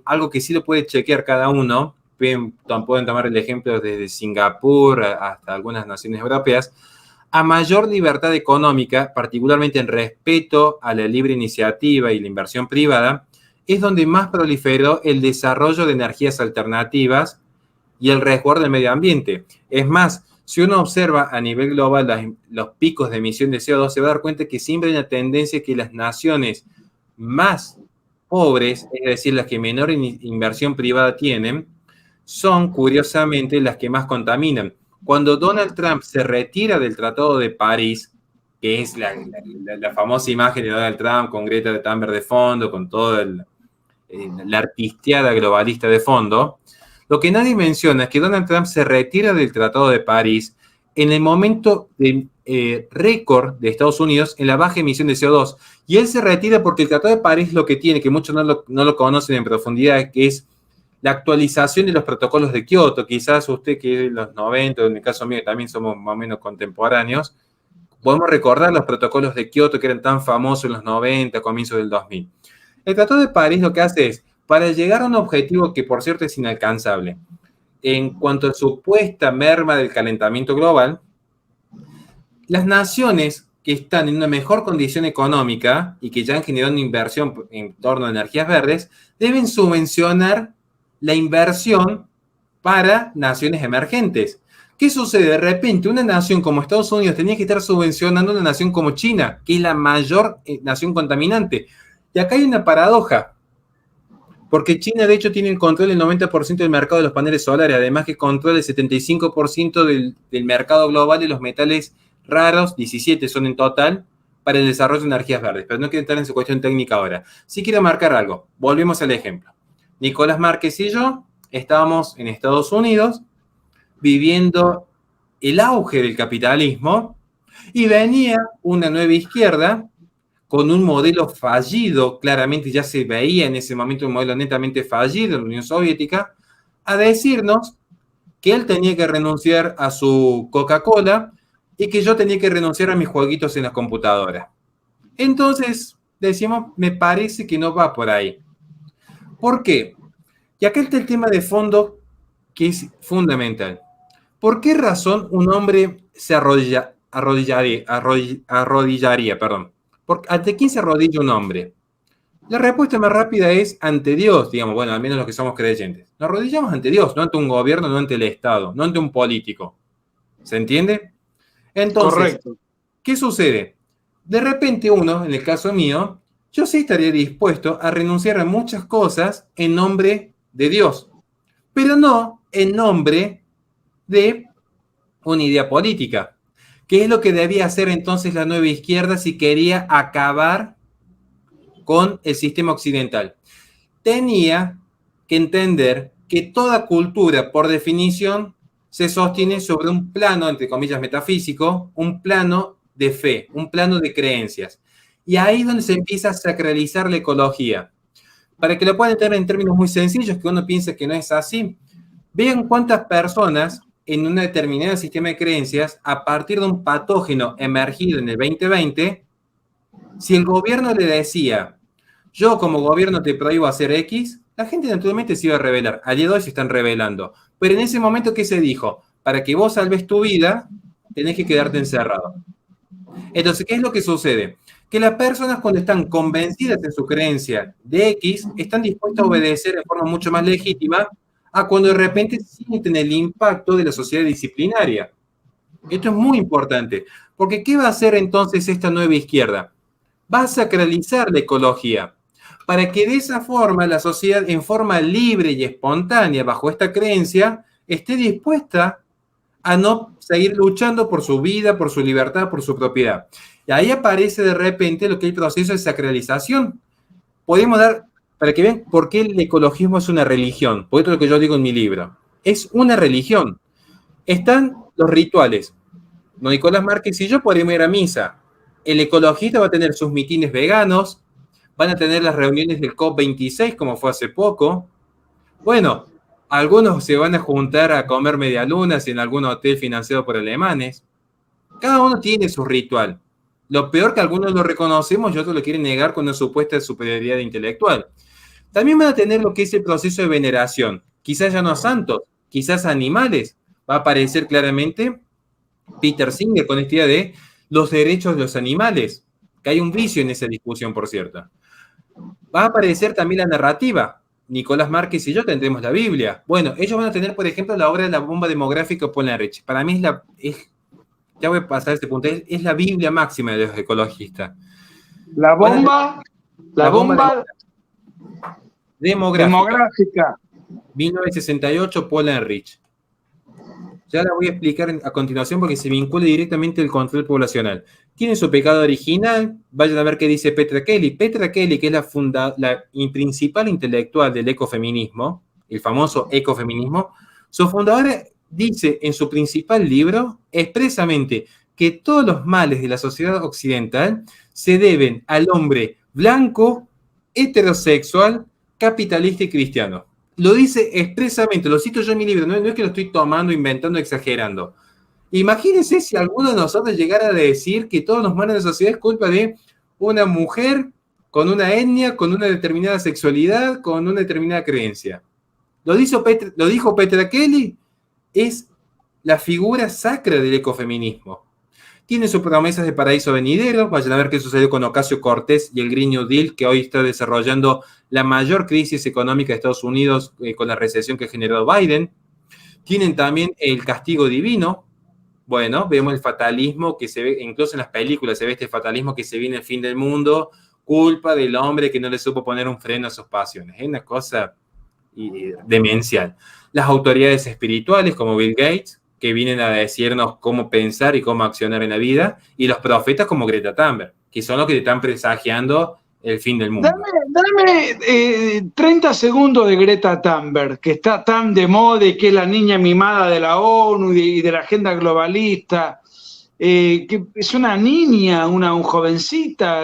algo que sí lo puede chequear cada uno, pueden tomar el ejemplo desde Singapur hasta algunas naciones europeas, a mayor libertad económica, particularmente en respeto a la libre iniciativa y la inversión privada, es donde más proliferó el desarrollo de energías alternativas y el resguardo del medio ambiente. Es más, si uno observa a nivel global los picos de emisión de CO2, se va a dar cuenta que siempre hay una tendencia que las naciones más pobres, es decir, las que menor inversión privada tienen, son curiosamente las que más contaminan. Cuando Donald Trump se retira del Tratado de París, que es la famosa imagen de Donald Trump con Greta Thunberg de fondo, con toda la artisteada globalista de fondo, lo que nadie menciona es que Donald Trump se retira del Tratado de París en el momento de récord de Estados Unidos en la baja emisión de CO2. Y él se retira porque el Tratado de París lo que tiene, que muchos no lo conocen en profundidad, que es la actualización de los protocolos de Kioto. Quizás usted que es de los 90, en el caso mío también somos más o menos contemporáneos, podemos recordar los protocolos de Kioto que eran tan famosos en los 90, comienzos del 2000. El Tratado de París lo que hace es, para llegar a un objetivo que por cierto es inalcanzable, en cuanto a supuesta merma del calentamiento global, las naciones que están en una mejor condición económica y que ya han generado una inversión en torno a energías verdes, deben subvencionar la inversión para naciones emergentes. ¿Qué sucede? De repente, una nación como Estados Unidos tenía que estar subvencionando a una nación como China, que es la mayor nación contaminante. Y acá hay una paradoja, porque China, de hecho, tiene el control del 90% del mercado de los paneles solares, además que controla el 75% del mercado global de los metales raros, 17 son en total, para el desarrollo de energías verdes. Pero no quiero entrar en su cuestión técnica ahora. Sí quiero marcar algo. Volvemos al ejemplo. Nicolás Márquez y yo estábamos en Estados Unidos viviendo el auge del capitalismo y venía una nueva izquierda con un modelo fallido, claramente ya se veía en ese momento un modelo netamente fallido en la Unión Soviética, a decirnos que él tenía que renunciar a su Coca-Cola y que yo tenía que renunciar a mis jueguitos en la computadora. Entonces, decimos, me parece que no va por ahí. ¿Por qué? Y acá está el tema de fondo que es fundamental. ¿Por qué razón un hombre se arrodillaría? ¿Ante quién se arrodilla un hombre? La respuesta más rápida es ante Dios, digamos, bueno, al menos los que somos creyentes. Nos arrodillamos ante Dios, no ante un gobierno, no ante el Estado, no ante un político. ¿Se entiende? Entonces, Correcto. ¿qué sucede? De repente uno, en el caso mío, yo sí estaría dispuesto a renunciar a muchas cosas en nombre de Dios, pero no en nombre de una idea política. ¿Qué es lo que debía hacer entonces la nueva izquierda si quería acabar con el sistema occidental? Tenía que entender que toda cultura, por definición, se sostiene sobre un plano, entre comillas, metafísico, un plano de fe, un plano de creencias. Y ahí es donde se empieza a sacralizar la ecología. Para que lo puedan entender en términos muy sencillos, que uno piensa que no es así, vean cuántas personas en un determinado sistema de creencias, a partir de un patógeno emergido en el 2020, si el gobierno le decía, yo como gobierno te prohíbo hacer X, la gente naturalmente se iba a rebelar. A día de hoy se están rebelando. Pero en ese momento, ¿qué se dijo? Para que vos salves tu vida, tenés que quedarte encerrado. Entonces, ¿qué es lo que sucede? Que las personas cuando están convencidas de su creencia de X, están dispuestas a obedecer de forma mucho más legítima a cuando de repente sienten el impacto de la sociedad disciplinaria. Esto es muy importante, porque ¿qué va a hacer entonces esta nueva izquierda? Va a sacralizar la ecología, para que de esa forma la sociedad, en forma libre y espontánea, bajo esta creencia, esté dispuesta a no seguir luchando por su vida, por su libertad, por su propiedad. Y ahí aparece de repente lo que es el proceso de sacralización. Podemos dar, para que vean por qué el ecologismo es una religión, por esto es lo que yo digo en mi libro. Es una religión. Están los rituales. Don Nicolás Márquez y yo podemos ir a misa. El ecologista va a tener sus mitines veganos, van a tener las reuniones del COP26, como fue hace poco. Bueno, algunos se van a juntar a comer medialunas en algún hotel financiado por alemanes. Cada uno tiene su ritual. Lo peor que algunos lo reconocemos y otros lo quieren negar con una supuesta superioridad intelectual. También van a tener lo que es el proceso de veneración. Quizás ya no a santos, quizás a animales. Va a aparecer claramente Peter Singer con esta idea de los derechos de los animales, que hay un vicio en esa discusión, por cierto. Va a aparecer también la narrativa. Nicolás Márquez y yo tendremos la Biblia. Bueno, ellos van a tener, por ejemplo, la obra de la bomba demográfica de Paul Ehrlich. Para mí ya voy a pasar a este punto, es la Biblia máxima de los ecologistas. La bomba demográfica. 1968, Paul Ehrlich. Ya la voy a explicar a continuación porque se vincula directamente al control poblacional. Tiene su pecado original, vayan a ver qué dice Petra Kelly. Petra Kelly, que es la principal intelectual del ecofeminismo, el famoso ecofeminismo, su fundadora dice en su principal libro expresamente que todos los males de la sociedad occidental se deben al hombre blanco, heterosexual, capitalista y cristiano. Lo dice expresamente, lo cito yo en mi libro, no es que lo estoy tomando, inventando, exagerando. Imagínense si alguno de nosotros llegara a decir que todos los males de la sociedad es culpa de una mujer con una etnia, con una determinada sexualidad, con una determinada creencia. Lo dijo Petra Kelly, es la figura sacra del ecofeminismo. Tiene sus promesas de paraíso venidero. Vayan a ver qué sucedió con Ocasio Cortés y el Green New Deal, que hoy está desarrollando la mayor crisis económica de Estados Unidos con la recesión que generó Biden. Tienen también el castigo divino. Bueno, vemos el fatalismo que se ve, incluso en las películas se ve este fatalismo que se viene el fin del mundo, culpa del hombre que no le supo poner un freno a sus pasiones. Es una cosa demencial. Las autoridades espirituales como Bill Gates, que vienen a decirnos cómo pensar y cómo accionar en la vida, y los profetas como Greta Thunberg, que son los que te están presagiando el fin del mundo. Dame 30 segundos de Greta Thunberg, que está tan de moda y que es la niña mimada de la ONU y de la agenda globalista, que es una niña, una jovencita,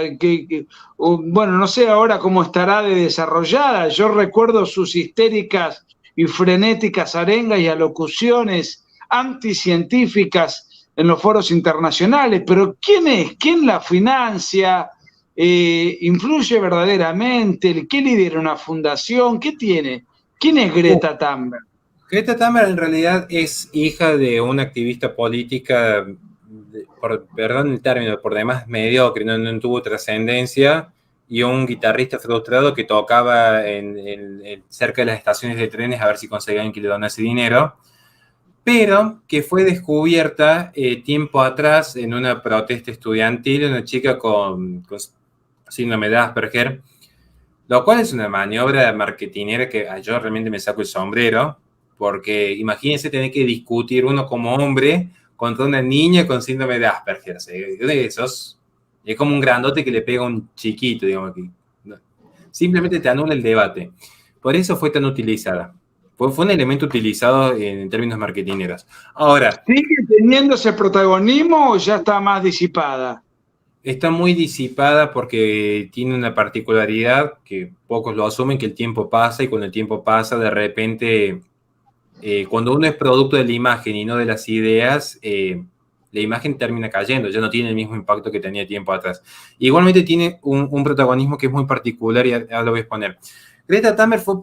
bueno, no sé ahora cómo estará de desarrollada. Yo recuerdo sus histéricas y frenéticas arengas y alocuciones anticientíficas en los foros internacionales, pero ¿quién es? ¿Quién la financia? ¿Influye verdaderamente? ¿Qué lidera una fundación? ¿Qué tiene? ¿Quién es Greta Thunberg? Greta Thunberg en realidad es hija de una activista política, perdón el término, por demás mediocre, no tuvo trascendencia, y un guitarrista frustrado que tocaba cerca de las estaciones de trenes a ver si conseguían que le donase dinero, pero que fue descubierta tiempo atrás en una protesta estudiantil, una chica con síndrome de Asperger, lo cual es una maniobra marketinera que yo realmente me saco el sombrero, porque imagínense tener que discutir uno como hombre contra una niña con síndrome de Asperger. O sea, es como un grandote que le pega a un chiquito, digamos. Simplemente te anula el debate. Por eso fue tan utilizada. Fue un elemento utilizado en términos marketineros. Ahora, ¿sigue teniendo ese protagonismo o ya está más disipada? Está muy disipada porque tiene una particularidad que pocos lo asumen, que el tiempo pasa, y cuando el tiempo pasa, de repente, cuando uno es producto de la imagen y no de las ideas, la imagen termina cayendo, ya no tiene el mismo impacto que tenía tiempo atrás. Igualmente tiene un protagonismo que es muy particular y ahora lo voy a exponer. Greta Thunberg fue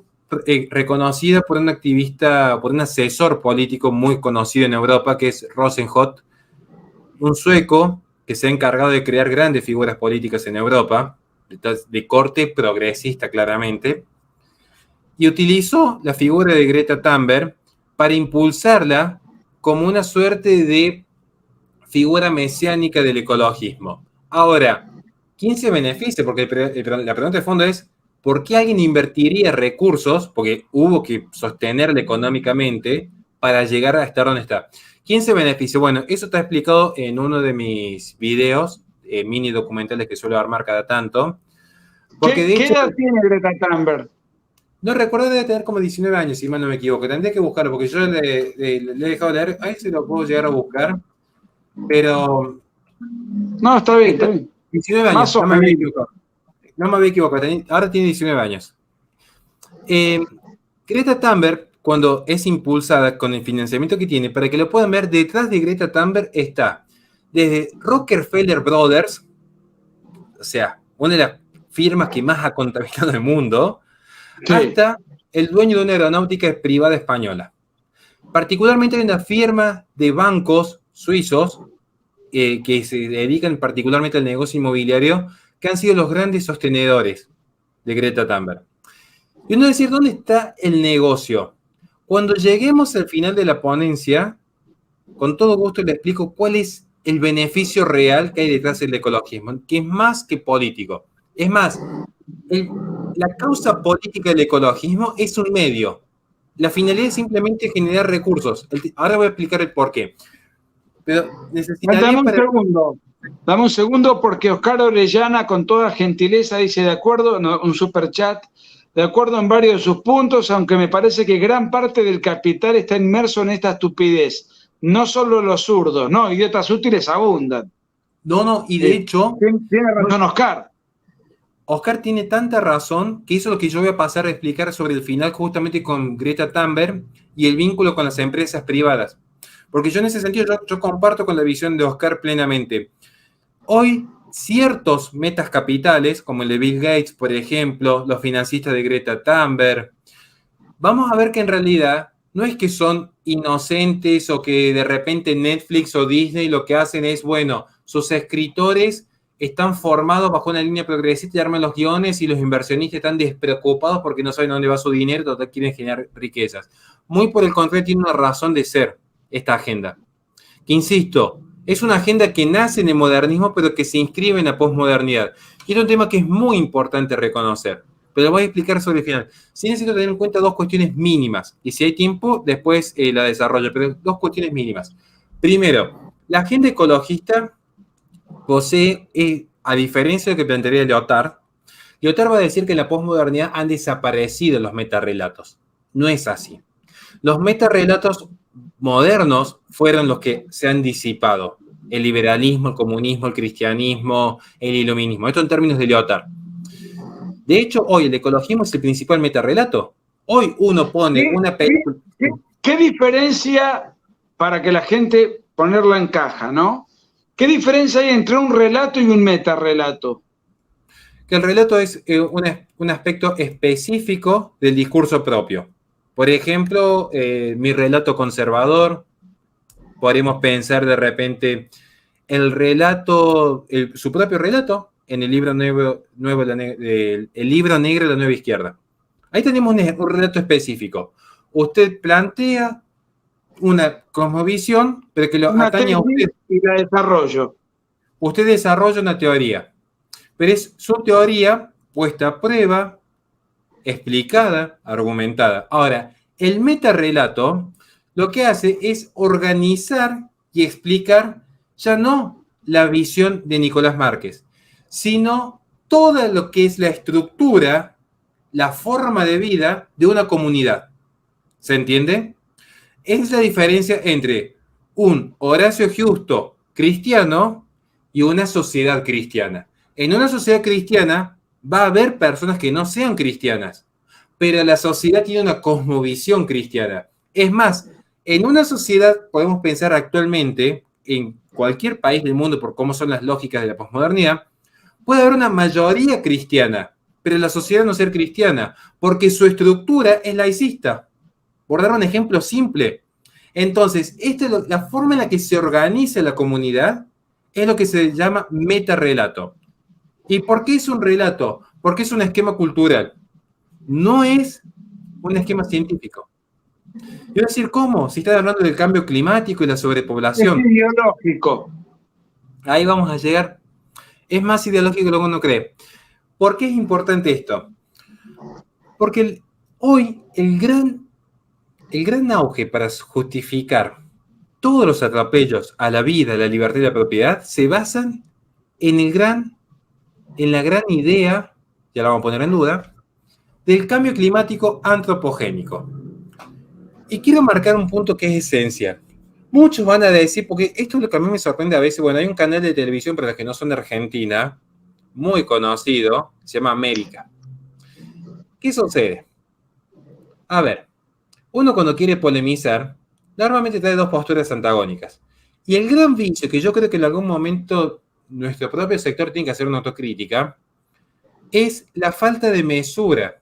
reconocida por un activista, por un asesor político muy conocido en Europa, que es Rosenhodt, un sueco que se ha encargado de crear grandes figuras políticas en Europa, de corte progresista claramente, y utilizó la figura de Greta Thunberg para impulsarla como una suerte de figura mesiánica del ecologismo. Ahora, ¿quién se beneficia? Porque la pregunta de fondo es, ¿por qué alguien invertiría recursos? Porque hubo que sostenerla económicamente para llegar a estar donde está. ¿Quién se beneficia? Bueno, eso está explicado en uno de mis videos, mini documentales que suelo armar cada tanto. Porque de hecho, ¿Qué edad tiene Greta Thunberg? no recuerdo, debe tener como 19 años, si mal no me equivoco. Tendría que buscarlo, porque yo le he dejado de leer. Ahí se lo puedo llegar a buscar. Pero... No, está bien, está bien. 19 años, no me había equivocado. No me había equivocado, ahora tiene 19 años. Greta Thunberg, cuando es impulsada con el financiamiento que tiene, para que lo puedan ver, detrás de Greta Thunberg está desde Rockefeller Brothers, o sea, una de las firmas que más ha contaminado el mundo, sí, hasta el dueño de una aeronáutica privada española. Particularmente hay una firma de bancos suizos que se dedican particularmente al negocio inmobiliario, que han sido los grandes sostenedores de Greta Thunberg. Y uno decir, ¿dónde está el negocio? Cuando lleguemos al final de la ponencia, con todo gusto le explico cuál es el beneficio real que hay detrás del ecologismo, que es más que político. Es más, la causa política del ecologismo es un medio. La finalidad es simplemente generar recursos. Ahora voy a explicar el porqué. Pero necesitaría... Dame un segundo porque Oscar Orellana con toda gentileza dice de acuerdo, un superchat, de acuerdo en varios de sus puntos, aunque me parece que gran parte del capital está inmerso en esta estupidez. No solo los zurdos, no, idiotas útiles abundan. No, y de hecho... Tiene razón Oscar. Oscar tiene tanta razón que eso es lo que yo voy a pasar a explicar sobre el final justamente con Greta Thunberg y el vínculo con las empresas privadas. Porque yo en ese sentido yo comparto con la visión de Oscar plenamente. Hoy ciertos metas capitales, como el de Bill Gates, por ejemplo, los financistas de Greta Thunberg, vamos a ver que en realidad no es que son inocentes o que de repente Netflix o Disney lo que hacen es, bueno, sus escritores están formados bajo una línea progresista y arman los guiones y los inversionistas están despreocupados porque no saben dónde va su dinero, total quieren generar riquezas. Muy por el contrario, tiene una razón de ser esta agenda. Que insisto, es una agenda que nace en el modernismo, pero que se inscribe en la posmodernidad. Y es un tema que es muy importante reconocer. Pero lo voy a explicar sobre el final. Sí necesito tener en cuenta dos cuestiones mínimas. Y si hay tiempo, después la desarrollo. Pero dos cuestiones mínimas. Primero, la agenda ecologista posee, a diferencia de lo que plantearía Lyotard va a decir que en la posmodernidad han desaparecido los metarrelatos. No es así. Los metarrelatos modernos fueron los que se han disipado. El liberalismo, el comunismo, el cristianismo, el iluminismo. Esto en términos de Lyotard. De hecho, hoy el ecologismo es el principal metarrelato. Hoy uno pone ¿Qué, una qué- película. qué- qué diferencia, para que la gente ponerla en caja, ¿no? ¿Qué diferencia hay entre un relato y un metarrelato? Que el relato es un aspecto específico del discurso propio. Por ejemplo, mi relato conservador, podemos pensar de repente el relato, su propio relato en el libro nuevo el libro negro de la nueva izquierda. Ahí tenemos un relato específico. Usted plantea una cosmovisión, pero que lo Una atañe a tesis usted. y la desarrollo. Usted desarrolla una teoría, pero es su teoría puesta a prueba, explicada, argumentada. Ahora, el metarrelato lo que hace es organizar y explicar ya no la visión de Nicolás Márquez, sino todo lo que es la estructura, la forma de vida de una comunidad. ¿Se entiende? Es la diferencia entre un Horacio Giusto cristiano y una sociedad cristiana. En una sociedad cristiana va a haber personas que no sean cristianas, pero la sociedad tiene una cosmovisión cristiana. Es más, en una sociedad podemos pensar actualmente, en cualquier país del mundo, por cómo son las lógicas de la posmodernidad, puede haber una mayoría cristiana, pero la sociedad no ser cristiana, porque su estructura es laicista. Por dar un ejemplo simple. Entonces, la forma en la que se organiza la comunidad es lo que se llama metarrelato. ¿Y por qué es un relato? Porque es un esquema cultural. No es un esquema científico. Yo voy a decir, ¿cómo? Si están hablando del cambio climático y la Es sobrepoblación. ideológico. Ahí vamos a llegar. Es más ideológico de lo que uno cree. ¿Por qué es importante esto? Porque hoy el gran auge para justificar todos los atropellos a la vida, a la libertad y a la propiedad se basan en la gran idea, ya la vamos a poner en duda, del cambio climático antropogénico. Y quiero marcar un punto que es esencial. Muchos van a decir, porque esto es lo que a mí me sorprende a veces, bueno, hay un canal de televisión para los que no son de Argentina, muy conocido, se llama América. ¿Qué sucede? A ver, uno cuando quiere polemizar, normalmente trae dos posturas antagónicas. Y el gran vicio que yo creo que en algún momento nuestro propio sector tiene que hacer una autocrítica es la falta de mesura.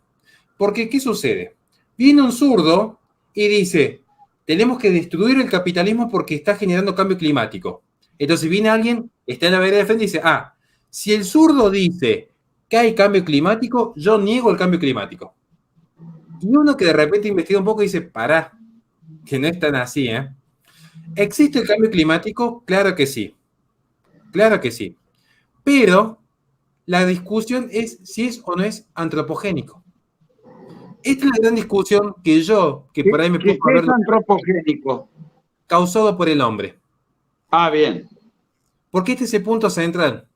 Porque, ¿qué sucede? Viene un zurdo y dice, tenemos que destruir el capitalismo porque está generando cambio climático. Entonces viene alguien, está en la vereda de frente y dice, si el zurdo dice que hay cambio climático, yo niego el cambio climático. Y uno que de repente investiga un poco y dice, pará, que no es tan así, ¿eh? ¿Existe el cambio climático? Claro que sí. Claro que sí. Pero la discusión es si es o no es antropogénico. Esta es la gran discusión que por ahí me pongo a ¿Qué ver, es antropogénico? causado por el hombre. Bien. Porque este es el punto central.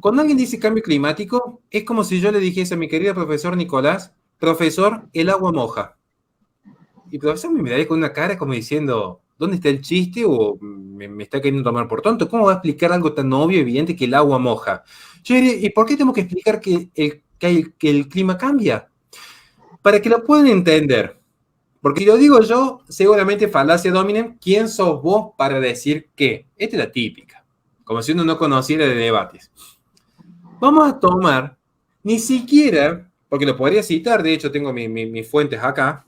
Cuando alguien dice cambio climático, es como si yo le dijese a mi querido profesor Nicolás, profesor, el agua moja. Y el profesor me miraría con una cara como diciendo, ¿dónde está el chiste? ¿O me está queriendo tomar por tonto? ¿Cómo va a explicar algo tan obvio y evidente que el agua moja? Yo diría, ¿y por qué tengo que explicar que el clima cambia? Para que lo puedan entender. Porque si lo digo yo, seguramente falacia dominen, ¿quién sos vos para decir qué? Esta es la típica. Como si uno no conociera de debates. Vamos a tomar, ni siquiera, porque lo podría citar, de hecho tengo mis fuentes acá,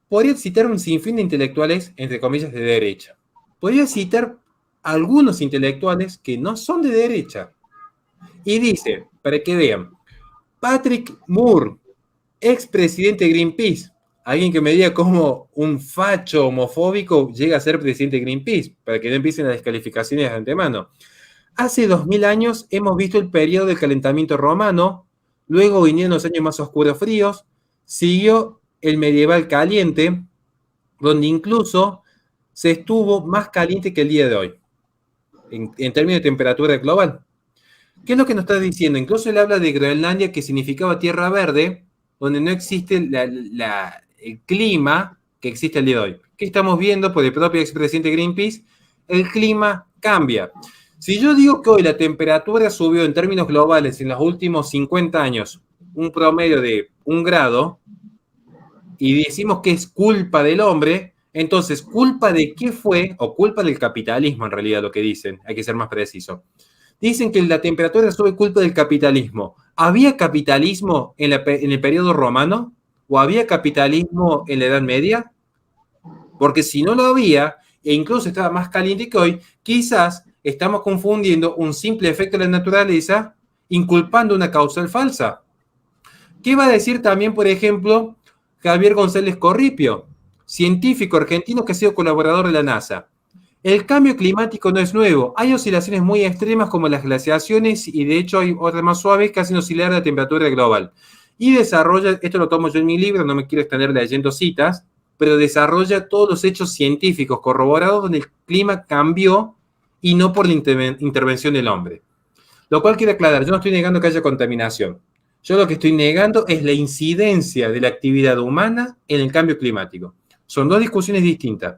podría citar un sinfín de intelectuales, entre comillas, de derecha. Podría citar algunos intelectuales que no son de derecha. Y dice, para que vean, Patrick Moore, expresidente de Greenpeace, alguien que me diga cómo un facho homofóbico llega a ser presidente de Greenpeace, para que no empiecen las descalificaciones de antemano. Hace 2000 años hemos visto el periodo del calentamiento romano, luego vinieron los años más oscuros fríos, siguió el medieval caliente, donde incluso se estuvo más caliente que el día de hoy, en términos de temperatura global. ¿Qué es lo que nos está diciendo? Incluso él habla de Groenlandia, que significaba tierra verde, donde no existe el clima que existe el día de hoy. ¿Qué estamos viendo por el propio expresidente Greenpeace? El clima cambia. Si yo digo que hoy la temperatura subió en términos globales en los últimos 50 años un promedio de un grado y decimos que es culpa del hombre, entonces, ¿culpa de qué fue? O culpa del capitalismo, en realidad, lo que dicen. Hay que ser más preciso. Dicen que la temperatura sube culpa del capitalismo. ¿Había capitalismo en el periodo romano? ¿O había capitalismo en la Edad Media? Porque si no lo había, e incluso estaba más caliente que hoy, quizás estamos confundiendo un simple efecto de la naturaleza inculpando una causal falsa. ¿Qué va a decir también, por ejemplo, Javier González Corripio, científico argentino que ha sido colaborador de la NASA? El cambio climático no es nuevo. Hay oscilaciones muy extremas como las glaciaciones y de hecho hay otras más suaves que hacen oscilar la temperatura global. Y desarrolla, esto lo tomo yo en mi libro, no me quiero extender leyendo citas, pero desarrolla todos los hechos científicos corroborados donde el clima cambió y no por la intervención del hombre. Lo cual quiero aclarar, yo no estoy negando que haya contaminación. Yo lo que estoy negando es la incidencia de la actividad humana en el cambio climático. Son dos discusiones distintas.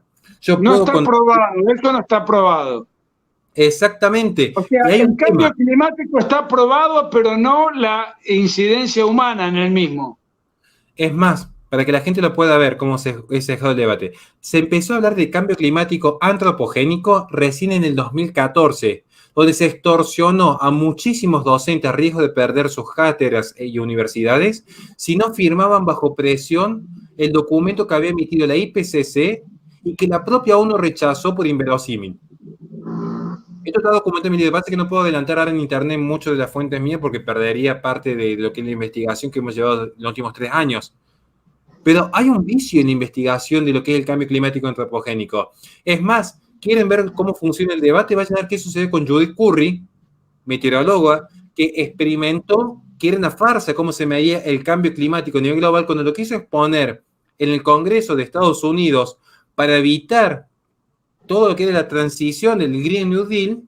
No está probado, esto no está probado. Exactamente. O sea, el cambio climático está probado, pero no la incidencia humana en el mismo. Es más, para que la gente lo pueda ver cómo se dejó el debate, se empezó a hablar de cambio climático antropogénico recién en el 2014, donde se extorsionó a muchísimos docentes a riesgo de perder sus cátedras y universidades si no firmaban bajo presión el documento que había emitido la IPCC y que la propia ONU rechazó por inverosímil. Esto está documentado en mi libro. Pasa que no puedo adelantar ahora en internet mucho de las fuentes mías porque perdería parte de lo que es la investigación que hemos llevado en los últimos 3 años. Pero hay un vicio en la investigación de lo que es el cambio climático antropogénico. Es más, quieren ver cómo funciona el debate, vayan a ver qué sucede con Judith Curry, meteoróloga, que experimentó que era una farsa cómo se medía el cambio climático a nivel global cuando lo quiso exponer en el Congreso de Estados Unidos para evitar todo lo que era la transición del Green New Deal,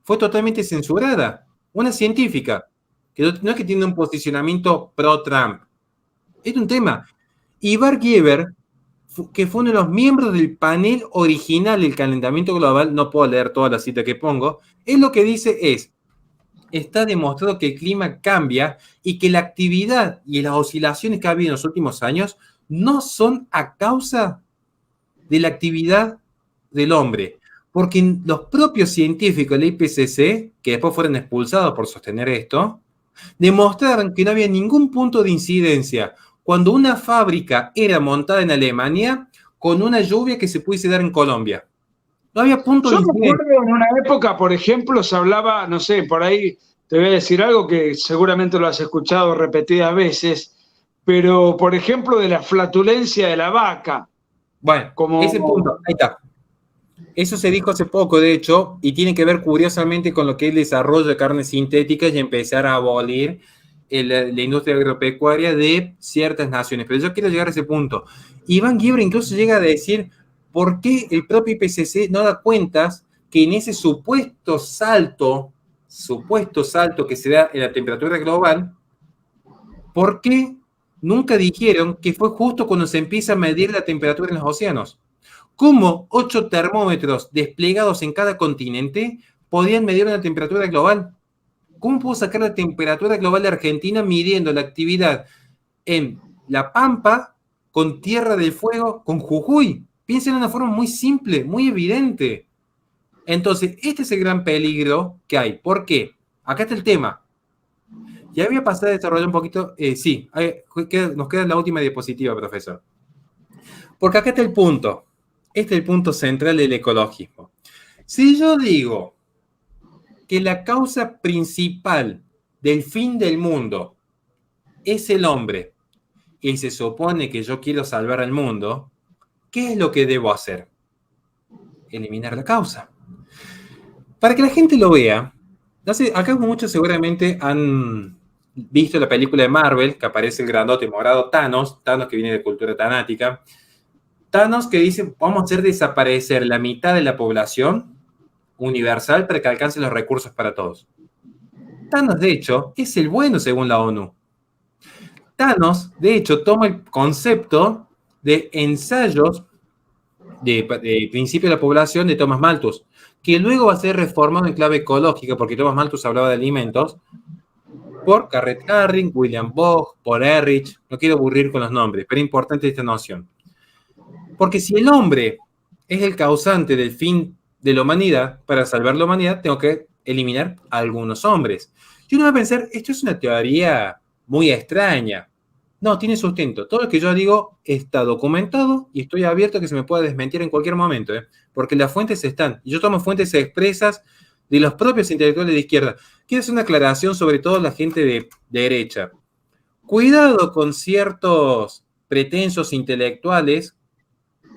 fue totalmente censurada. Una científica, que no es que tiene un posicionamiento pro-Trump. Es un tema. Ivar Gieber, que fue uno de los miembros del panel original del calentamiento global, no puedo leer toda la cita que pongo, él lo que dice es, está demostrado que el clima cambia y que la actividad y las oscilaciones que ha habido en los últimos años no son a causa de la actividad del hombre, porque los propios científicos de la IPCC, que después fueron expulsados por sostener esto, demostraron que no había ningún punto de incidencia cuando una fábrica era montada en Alemania con una lluvia que se pudiese dar en Colombia. No había punto de incidencia. Yo me acuerdo en una época, por ejemplo, se hablaba, no sé, por ahí te voy a decir algo que seguramente lo has escuchado repetidas veces, pero por ejemplo de la flatulencia de la vaca. Bueno, ese punto, ahí está. Eso se dijo hace poco, de hecho, y tiene que ver curiosamente con lo que es el desarrollo de carnes sintéticas y empezar a abolir la industria agropecuaria de ciertas naciones. Pero yo quiero llegar a ese punto. Iván Gieber incluso llega a decir por qué el propio IPCC no da cuentas que en ese supuesto salto que se da en la temperatura global, ¿por qué nunca dijeron que fue justo cuando se empieza a medir la temperatura en los océanos? ¿Cómo 8 termómetros desplegados en cada continente podían medir una temperatura global? ¿Cómo puedo sacar la temperatura global de Argentina midiendo la actividad en La Pampa, con Tierra del Fuego, con Jujuy? Piensen de una forma muy simple, muy evidente. Entonces, este es el gran peligro que hay. ¿Por qué? Acá está el tema. Ya voy a pasar a desarrollar un poquito. Sí, nos queda la última diapositiva, profesor. Porque acá está el punto. Este es el punto central del ecologismo. Si yo digo que la causa principal del fin del mundo es el hombre y se supone que yo quiero salvar al mundo, ¿qué es lo que debo hacer? Eliminar la causa. Para que la gente lo vea, no sé, acá muchos seguramente han visto la película de Marvel, que aparece el grandote morado Thanos que viene de cultura tanática. Thanos que dice, vamos a hacer desaparecer la mitad de la población universal para que alcancen los recursos para todos. Thanos, de hecho, es el bueno según la ONU. Thanos, de hecho, toma el concepto de ensayos de principio de la población de Thomas Malthus, que luego va a ser reformado en clave ecológica, porque Thomas Malthus hablaba de alimentos, por Garrett Hardin, William Bogg, por Ehrlich. No quiero aburrir con los nombres, pero es importante esta noción. Porque si el hombre es el causante del fin de la humanidad, para salvar la humanidad, tengo que eliminar a algunos hombres. Y uno va a pensar, esto es una teoría muy extraña. No, tiene sustento. Todo lo que yo digo está documentado y estoy abierto a que se me pueda desmentir en cualquier momento, porque las fuentes están. Y yo tomo fuentes expresas de los propios intelectuales de izquierda. Quiero hacer una aclaración sobre todo la gente de derecha. Cuidado con ciertos pretensos intelectuales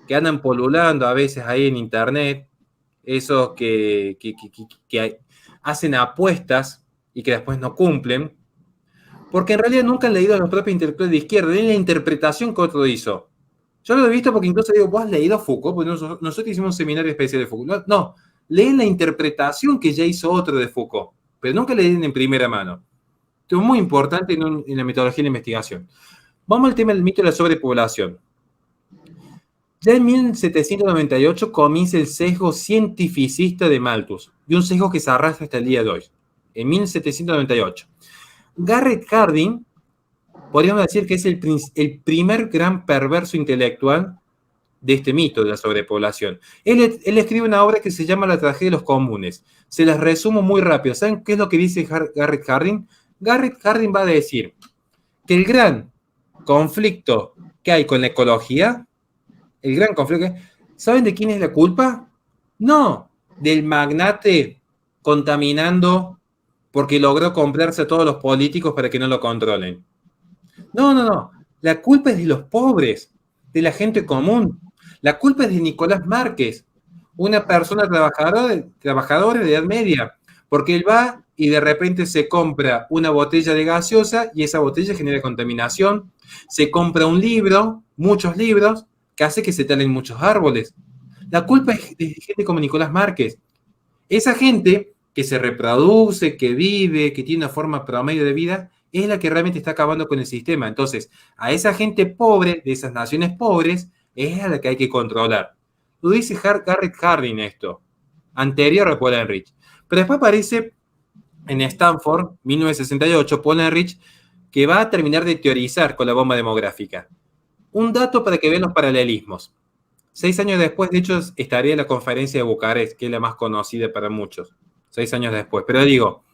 que andan polulando a veces ahí en internet, esos que hacen apuestas y que después no cumplen, porque en realidad nunca han leído a los propios intelectuales de izquierda, leen la interpretación que otro hizo. Yo lo he visto porque incluso digo, ¿vos has leído a Foucault? Porque nosotros hicimos un seminario especial de Foucault. No, leen la interpretación que ya hizo otro de Foucault, pero nunca leen en primera mano. Esto es muy importante en la metodología de la investigación. Vamos al tema del mito de la sobrepoblación. Ya en 1798 comienza el sesgo cientificista de Malthus, y un sesgo que se arrastra hasta el día de hoy, en 1798. Garrett Hardin, podríamos decir que es el primer gran perverso intelectual de este mito de la sobrepoblación. Él escribe una obra que se llama La tragedia de los comunes. Se las resumo muy rápido. ¿Saben qué es lo que dice Garrett Hardin? Garrett Hardin va a decir que el gran conflicto que hay con la ecología, el gran conflicto, ¿saben de quién es la culpa? No, del magnate contaminando porque logró comprarse a todos los políticos para que no lo controlen. No. La culpa es de los pobres, de la gente común. La culpa es de Nicolás Márquez, una persona trabajadora de edad media, porque él va y de repente se compra una botella de gaseosa y esa botella genera contaminación. Se compra un libro, muchos libros, que hace que se talen muchos árboles. La culpa es de gente como Nicolás Márquez. Esa gente que se reproduce, que vive, que tiene una forma promedio de vida, es la que realmente está acabando con el sistema. Entonces, a esa gente pobre, de esas naciones pobres, es a la que hay que controlar. Lo dice Garrett Hardin esto, anterior a Paul Ehrlich. Pero después aparece en Stanford, 1968, Paul Ehrlich, que va a terminar de teorizar con la bomba demográfica. Un dato para que vean los paralelismos. 6 años después, de hecho, estaría en la conferencia de Bucarest, que es la más conocida para muchos. 6 años después. Pero digo,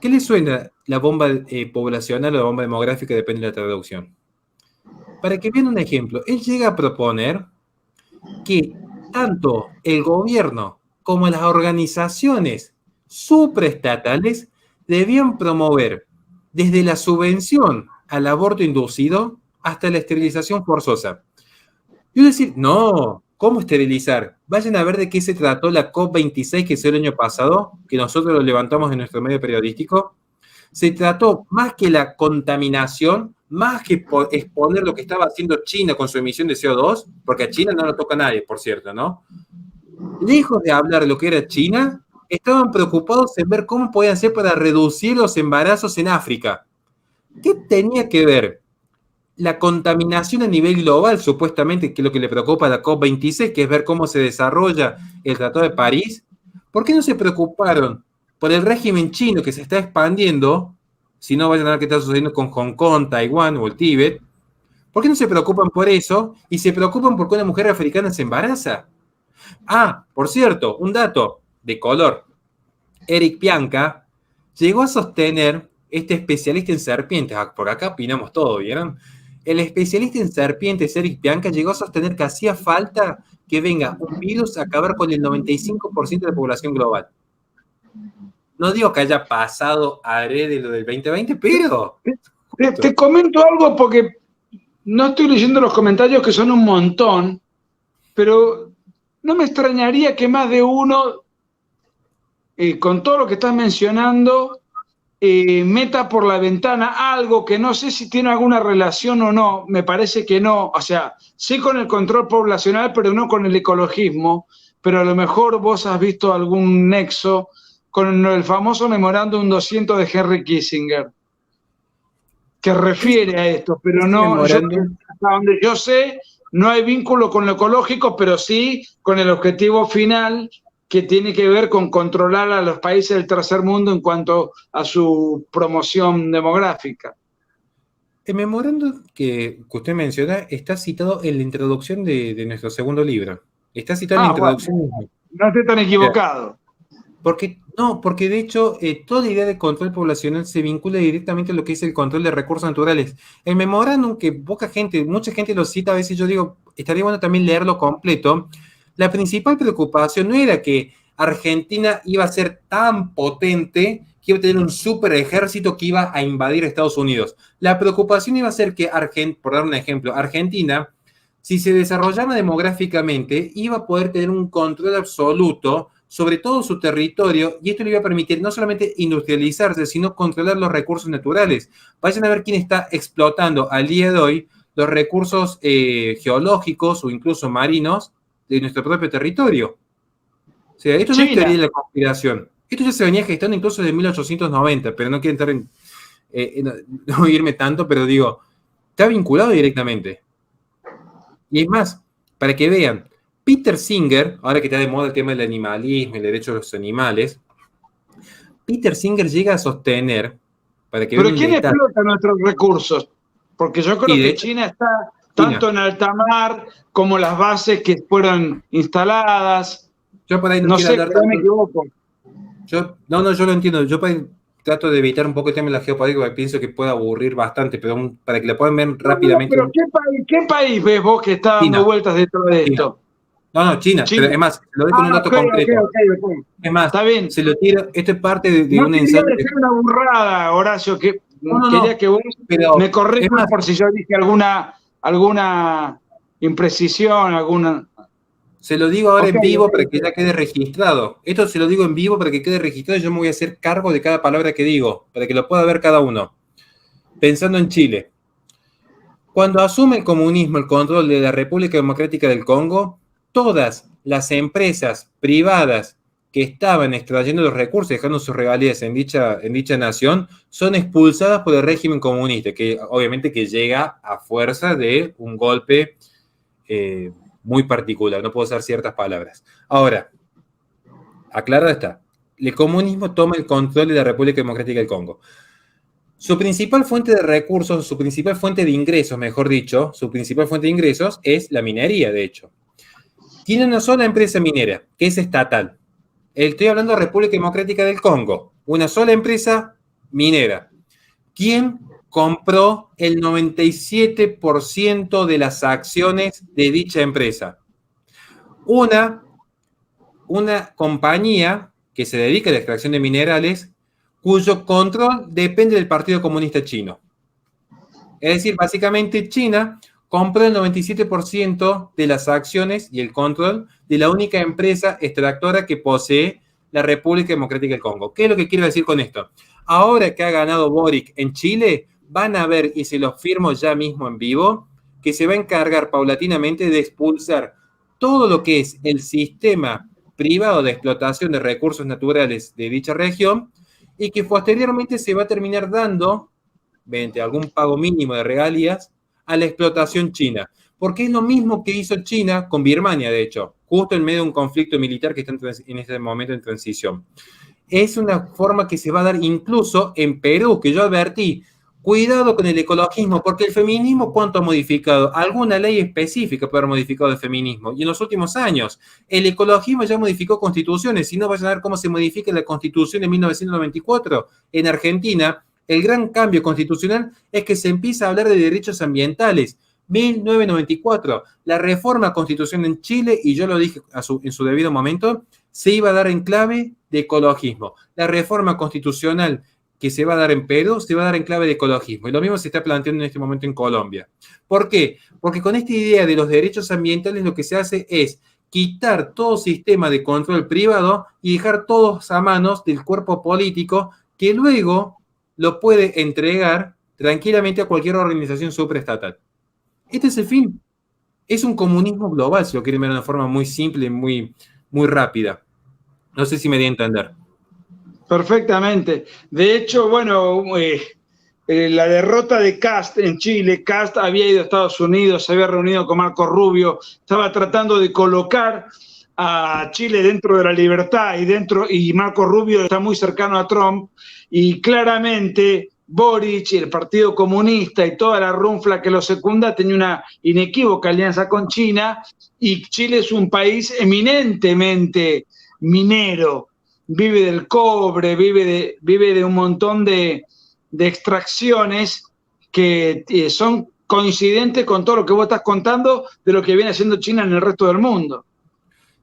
¿qué le suena la bomba poblacional o la bomba demográfica? Depende de la traducción. Para que vean un ejemplo, él llega a proponer que tanto el gobierno como las organizaciones supraestatales debían promover desde la subvención al aborto inducido hasta la esterilización forzosa. Y decir, no, ¿cómo esterilizar? Vayan a ver de qué se trató la COP26 que fue el año pasado, que nosotros lo levantamos en nuestro medio periodístico. Se trató más que la contaminación, más que exponer lo que estaba haciendo China con su emisión de CO2, porque a China no lo toca nadie, por cierto, ¿no? Lejos de hablar de lo que era China, estaban preocupados en ver cómo podían hacer para reducir los embarazos en África. ¿Qué tenía que ver la contaminación a nivel global, supuestamente, que es lo que le preocupa a la COP26, que es ver cómo se desarrolla el Tratado de París? ¿Por qué no se preocuparon por el régimen chino que se está expandiendo? Si no, vayan a ver qué está sucediendo con Hong Kong, Taiwán o el Tíbet. ¿Por qué no se preocupan por eso y se preocupan porque una mujer africana se embaraza? Ah, por cierto, un dato de color. Eric Pianka llegó a sostener, este especialista en serpientes, porque acá opinamos todo, ¿vieron? El especialista en serpientes, Eric Pianka, llegó a sostener que hacía falta que venga un virus a acabar con el 95% de la población global. No digo que haya pasado adrede lo del 2020, pero... Te comento algo porque no estoy leyendo los comentarios, que son un montón, pero no me extrañaría que más de uno, con todo lo que estás mencionando, meta por la ventana algo que no sé si tiene alguna relación o no. Me parece que no. O sea, sí con el control poblacional, pero no con el ecologismo. Pero a lo mejor vos has visto algún nexo con el famoso memorándum 200 de Henry Kissinger, que refiere a esto, pero no, hasta donde yo sé, no hay vínculo con lo ecológico, pero sí con el objetivo final, que tiene que ver con controlar a los países del tercer mundo en cuanto a su promoción demográfica. El memorándum que usted menciona está citado en la introducción de nuestro segundo libro. Está citado en la introducción. Bueno, no estoy tan equivocado. Porque de hecho toda idea de control poblacional se vincula directamente a lo que es el control de recursos naturales. El memorándum que mucha gente lo cita, a veces yo digo, estaría bueno también leerlo completo. La principal preocupación no era que Argentina iba a ser tan potente que iba a tener un super ejército que iba a invadir Estados Unidos. La preocupación iba a ser que, por dar un ejemplo, Argentina, si se desarrollaba demográficamente, iba a poder tener un control absoluto sobre todo su territorio, y esto le iba a permitir no solamente industrializarse, sino controlar los recursos naturales. Vayan a ver quién está explotando al día de hoy los recursos geológicos o incluso marinos de nuestro propio territorio. O sea, esto no es teoría de la conspiración. Esto ya se venía gestando incluso desde 1890, pero no quiero entrar no irme tanto, pero digo, está vinculado directamente. Y es más, para que vean, Peter Singer, ahora que está de moda el tema del animalismo, el derecho de los animales, Peter Singer llega a sostener, para que ¿Pero quién explota nuestros recursos? Porque yo creo que China está tanto en alta mar como las bases que fueron instaladas. Yo por ahí no sé, me equivoco. Yo lo entiendo. Yo trato de evitar un poco el tema de la geopolítica porque pienso que puede aburrir bastante, pero para que la puedan ver rápidamente. Pero ¿qué país ves vos que está dando vueltas dentro de esto? China. Pero es más, lo doy con un dato concreto. Okay. Es más, está bien. Se lo tiro, esto es parte de un ensayo. No quería una burrada, Horacio, que quería que vos me corrijas por si yo dije alguna imprecisión, alguna... Se lo digo ahora en vivo para que ya quede registrado. Esto se lo digo en vivo para que quede registrado y yo me voy a hacer cargo de cada palabra que digo, para que lo pueda ver cada uno. Pensando en Chile. Cuando asume el comunismo el control de la República Democrática del Congo, todas las empresas privadas que estaban extrayendo los recursos, dejando sus regalías en dicha nación, son expulsadas por el régimen comunista, que obviamente que llega a fuerza de un golpe muy particular, no puedo usar ciertas palabras. Ahora, aclarado está, el comunismo toma el control de la República Democrática del Congo. Su principal fuente de recursos, su principal fuente de ingresos, mejor dicho, su principal fuente de ingresos es la minería, de hecho. Tiene una sola empresa minera, que es estatal. Estoy hablando de República Democrática del Congo, una sola empresa minera. ¿Quién compró el 97% de las acciones de dicha empresa? Una compañía que se dedica a la extracción de minerales, cuyo control depende del Partido Comunista Chino. Es decir, básicamente China compró el 97% de las acciones y el control de la única empresa extractora que posee la República Democrática del Congo. ¿Qué es lo que quiero decir con esto? Ahora que ha ganado Boric en Chile, van a ver, y se los firmo ya mismo en vivo, que se va a encargar paulatinamente de expulsar todo lo que es el sistema privado de explotación de recursos naturales de dicha región y que posteriormente se va a terminar dando, mediante algún pago mínimo de regalías, a la explotación china. Porque es lo mismo que hizo China con Birmania, de hecho, justo en medio de un conflicto militar que está en este momento en transición. Es una forma que se va a dar incluso en Perú, que yo advertí, cuidado con el ecologismo, porque el feminismo, ¿cuánto ha modificado? Alguna ley específica puede haber modificado el feminismo. Y en los últimos años, el ecologismo ya modificó constituciones. Si no, vayan a ver cómo se modifica la constitución de 1994 en Argentina. El gran cambio constitucional es que se empieza a hablar de derechos ambientales. 1994, la reforma constitucional en Chile, y yo lo dije en su debido momento, se iba a dar en clave de ecologismo. La reforma constitucional que se va a dar en Perú se va a dar en clave de ecologismo. Y lo mismo se está planteando en este momento en Colombia. ¿Por qué? Porque con esta idea de los derechos ambientales lo que se hace es quitar todo sistema de control privado y dejar todos a manos del cuerpo político que luego lo puede entregar tranquilamente a cualquier organización supraestatal. Este es el fin. Es un comunismo global, si lo quieren ver de una forma muy simple, muy rápida. No sé si me di a entender. Perfectamente. De hecho, bueno, la derrota de Kast en Chile, Kast había ido a Estados Unidos, se había reunido con Marco Rubio, estaba tratando de colocar a Chile dentro de la libertad y Marco Rubio está muy cercano a Trump, y claramente Boric y el Partido Comunista y toda la runfla que lo secunda tenía una inequívoca alianza con China, y Chile es un país eminentemente minero, vive del cobre, vive de un montón de extracciones que son coincidentes con todo lo que vos estás contando de lo que viene haciendo China en el resto del mundo.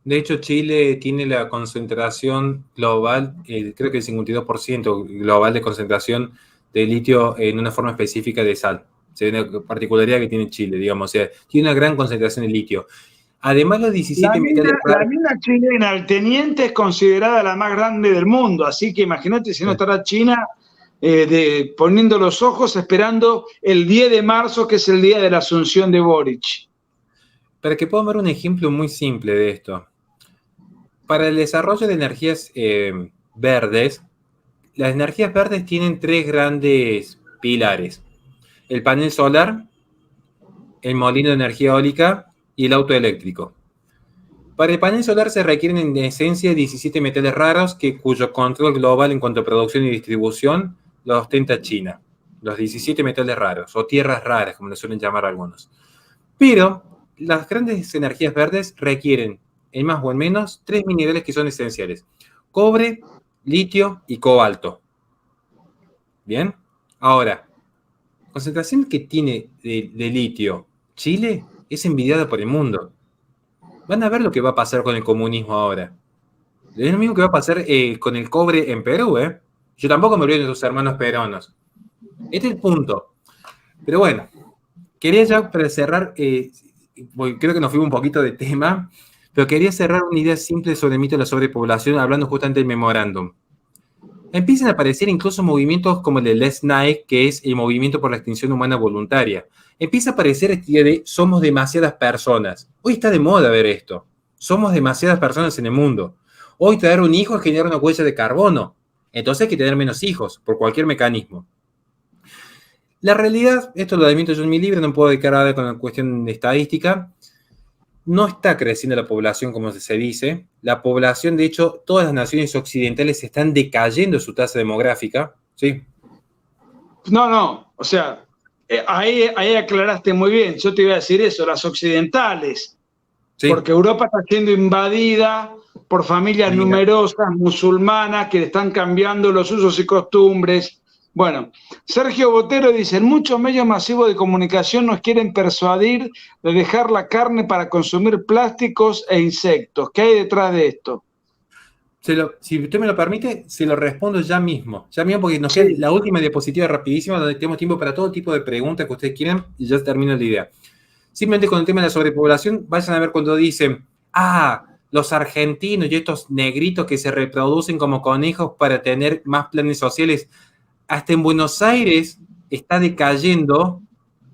De hecho, Chile tiene la concentración global, creo que el 52% global de concentración de litio en una forma específica de sal. O sea, una particularidad que tiene Chile, digamos. O sea, tiene una gran concentración de litio. Además, los 17 metales La raros. mina chilena, el Teniente, es considerada la más grande del mundo, así que imagínate si no estará China poniendo los ojos esperando el 10 de marzo, que es el día de la asunción de Boric. Para que puedan ver un ejemplo muy simple de esto. Para el desarrollo de energías verdes, las energías verdes tienen tres grandes pilares: el panel solar, el molino de energía eólica y el auto eléctrico. Para el panel solar se requieren en esencia 17 metales raros cuyo control global en cuanto a producción y distribución lo ostenta China. Los 17 metales raros, o tierras raras, como le suelen llamar algunos. Pero las grandes energías verdes requieren, en más o en menos, tres minerales que son esenciales: cobre, litio y cobalto. ¿Bien? Ahora, la concentración que tiene de litio Chile es envidiada por el mundo. Van a ver lo que va a pasar con el comunismo ahora. Es lo mismo que va a pasar con el cobre en Perú, ¿eh? Yo tampoco me olvido de sus hermanos peruanos. Este es el punto. Pero bueno, quería ya para cerrar, creo que nos fuimos un poquito de tema, pero quería cerrar una idea simple sobre el mito de la sobrepoblación, hablando justamente del memorándum. Empiezan a aparecer incluso movimientos como el de Les Nike, que es el movimiento por la extinción humana voluntaria. Empieza a aparecer esta idea de somos demasiadas personas. Hoy está de moda ver esto. Somos demasiadas personas en el mundo. Hoy tener un hijo es generar una huella de carbono. Entonces hay que tener menos hijos, por cualquier mecanismo. La realidad, esto lo admito yo en mi libro, no puedo dedicar a ver con la cuestión de estadística, no está creciendo la población como se dice. La población, de hecho, todas las naciones occidentales están decayendo su tasa demográfica, ¿sí? No, o sea, ahí aclaraste muy bien. Yo te iba a decir eso, las occidentales, ¿sí? Porque Europa está siendo invadida por familias numerosas, musulmanas, que están cambiando los usos y costumbres. Bueno, Sergio Botero dice: muchos medios masivos de comunicación nos quieren persuadir de dejar la carne para consumir plásticos e insectos. ¿Qué hay detrás de esto? Si usted me lo permite, se lo respondo ya mismo, porque nos queda la última diapositiva rapidísima, donde tenemos tiempo para todo tipo de preguntas que ustedes quieran, y ya termino la idea. Simplemente con el tema de la sobrepoblación, vayan a ver cuando dicen, los argentinos y estos negritos que se reproducen como conejos para tener más planes sociales. Hasta en Buenos Aires está decayendo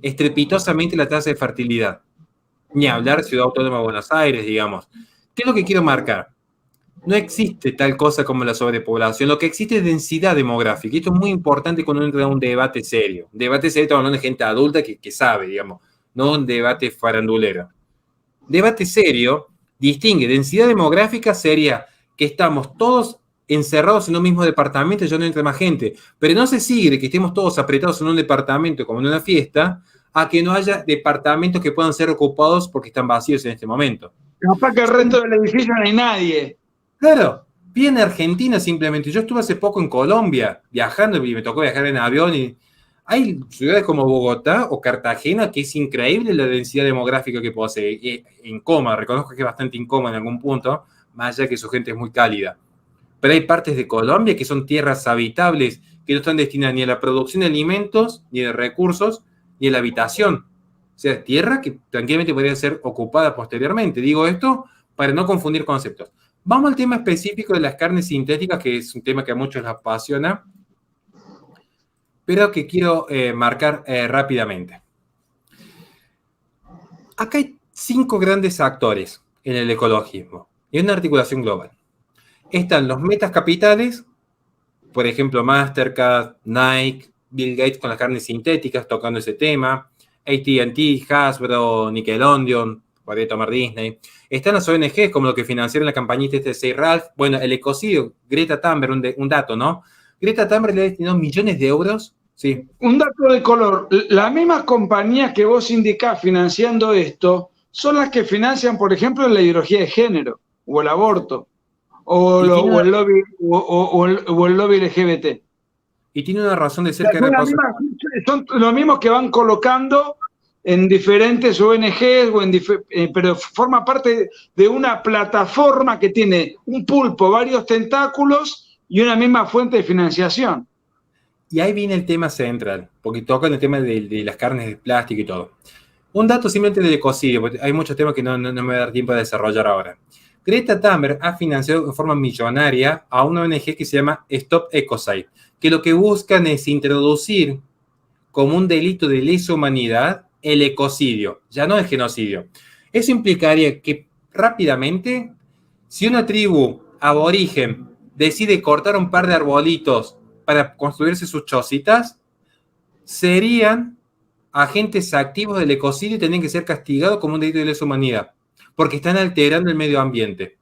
estrepitosamente la tasa de fertilidad. Ni hablar Ciudad Autónoma de Buenos Aires, digamos. ¿Qué es lo que quiero marcar? No existe tal cosa como la sobrepoblación. Lo que existe es densidad demográfica. Y esto es muy importante cuando uno entra en un debate serio. Un debate serio, estamos hablando de gente adulta que sabe, digamos. No un debate farandulero. Debate serio distingue. Densidad demográfica sería que estamos todos encerrados en un mismo departamento y ya no entra más gente. Pero no se sigue que estemos todos apretados en un departamento como en una fiesta, a que no haya departamentos que puedan ser ocupados porque están vacíos en este momento. Capaz que el resto del edificio no hay nadie. Claro, viene Argentina simplemente. Yo estuve hace poco en Colombia viajando y me tocó viajar en avión y hay ciudades como Bogotá o Cartagena que es increíble la densidad demográfica que posee. Incómoda, reconozco que es bastante incómoda en algún punto, más allá que su gente es muy cálida. Pero hay partes de Colombia que son tierras habitables que no están destinadas ni a la producción de alimentos, ni de recursos, ni a la habitación. O sea, tierra que tranquilamente podría ser ocupada posteriormente. Digo esto para no confundir conceptos. Vamos al tema específico de las carnes sintéticas, que es un tema que a muchos les apasiona, pero que quiero marcar rápidamente. Acá hay 5 grandes actores en el ecologismo, y en una articulación global. Están los metas capitales, por ejemplo, Mastercard, Nike, Bill Gates con las carnes sintéticas, tocando ese tema, AT&T, Hasbro, Nickelodeon, podría tomar Disney. Están las ONGs, como lo que financiaron la campañita de Say Ralph. Bueno, el ecocidio, Greta Thunberg, un dato, ¿no? Greta Thunberg le ha destinado millones de euros. Sí. Un dato de color. Las mismas compañías que vos indicás financiando esto son las que financian, por ejemplo, la ideología de género o el aborto o el lobby LGBT. Y tiene una razón de ser cada cosa. Son los mismos que van colocando en diferentes ONGs, pero forma parte de una plataforma que tiene un pulpo, varios tentáculos y una misma fuente de financiación. Y ahí viene el tema central, porque toca el tema de las carnes de plástico y todo. Un dato simplemente del ecocidio, porque hay muchos temas que no me va a dar tiempo de desarrollar ahora. Greta Thunberg ha financiado de forma millonaria a una ONG que se llama Stop Ecocide, que lo que buscan es introducir como un delito de lesa humanidad el ecocidio, ya no el genocidio. Eso implicaría que rápidamente, si una tribu aborigen decide cortar un par de arbolitos para construirse sus chocitas, serían agentes activos del ecocidio y tendrían que ser castigados como un delito de lesa humanidad, porque están alterando el medio ambiente.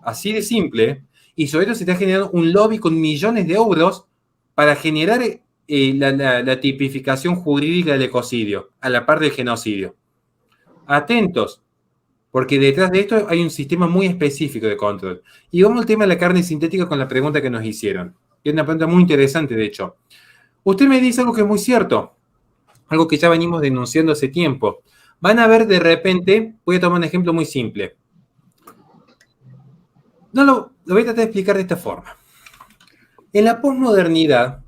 Así de simple. Y sobre eso se está generando un lobby con millones de euros para generar la tipificación jurídica del ecocidio, a la par del genocidio. Atentos, porque detrás de esto hay un sistema muy específico de control. Y vamos al tema de la carne sintética con la pregunta que nos hicieron. Es una pregunta muy interesante, de hecho. Usted me dice algo que es muy cierto, algo que ya venimos denunciando hace tiempo. Van a ver de repente, voy a tomar un ejemplo muy simple. Lo voy a tratar de explicar de esta forma. En la posmodernidad,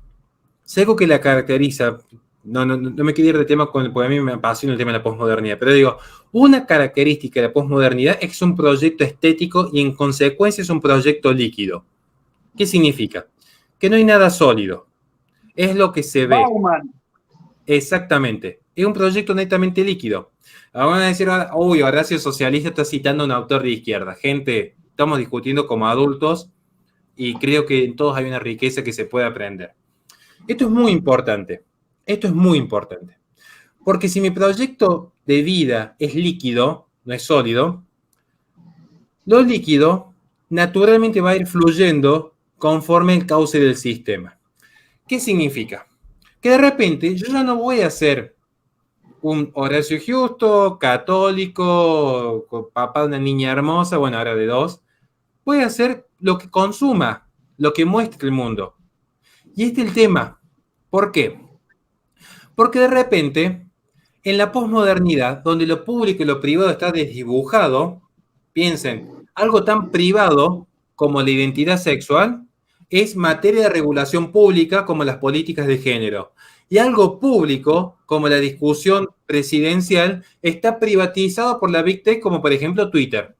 si algo que la caracteriza, no me quiero ir de tema porque a mí me apasiona el tema de la posmodernidad, pero digo, una característica de la posmodernidad es que es un proyecto estético y en consecuencia es un proyecto líquido. ¿Qué significa? Que no hay nada sólido. Es lo que se ve. Bauman. Exactamente. Es un proyecto netamente líquido. Ahora van a decir, uy, Horacio Socialista está citando a un autor de izquierda. Gente, estamos discutiendo como adultos y creo que en todos hay una riqueza que se puede aprender. Esto es muy importante. Esto es muy importante. Porque si mi proyecto de vida es líquido, no es sólido, lo líquido naturalmente va a ir fluyendo conforme el cauce del sistema. ¿Qué significa? Que de repente yo ya no voy a ser un Horacio Justo, católico, papá de una niña hermosa, bueno, ahora de 2. Voy a hacer lo que consuma, lo que muestre el mundo. Y este es el tema. ¿Por qué? Porque de repente, en la posmodernidad, donde lo público y lo privado está desdibujado, piensen, algo tan privado como la identidad sexual es materia de regulación pública como las políticas de género. Y algo público, como la discusión presidencial, está privatizado por la Big Tech, como por ejemplo Twitter.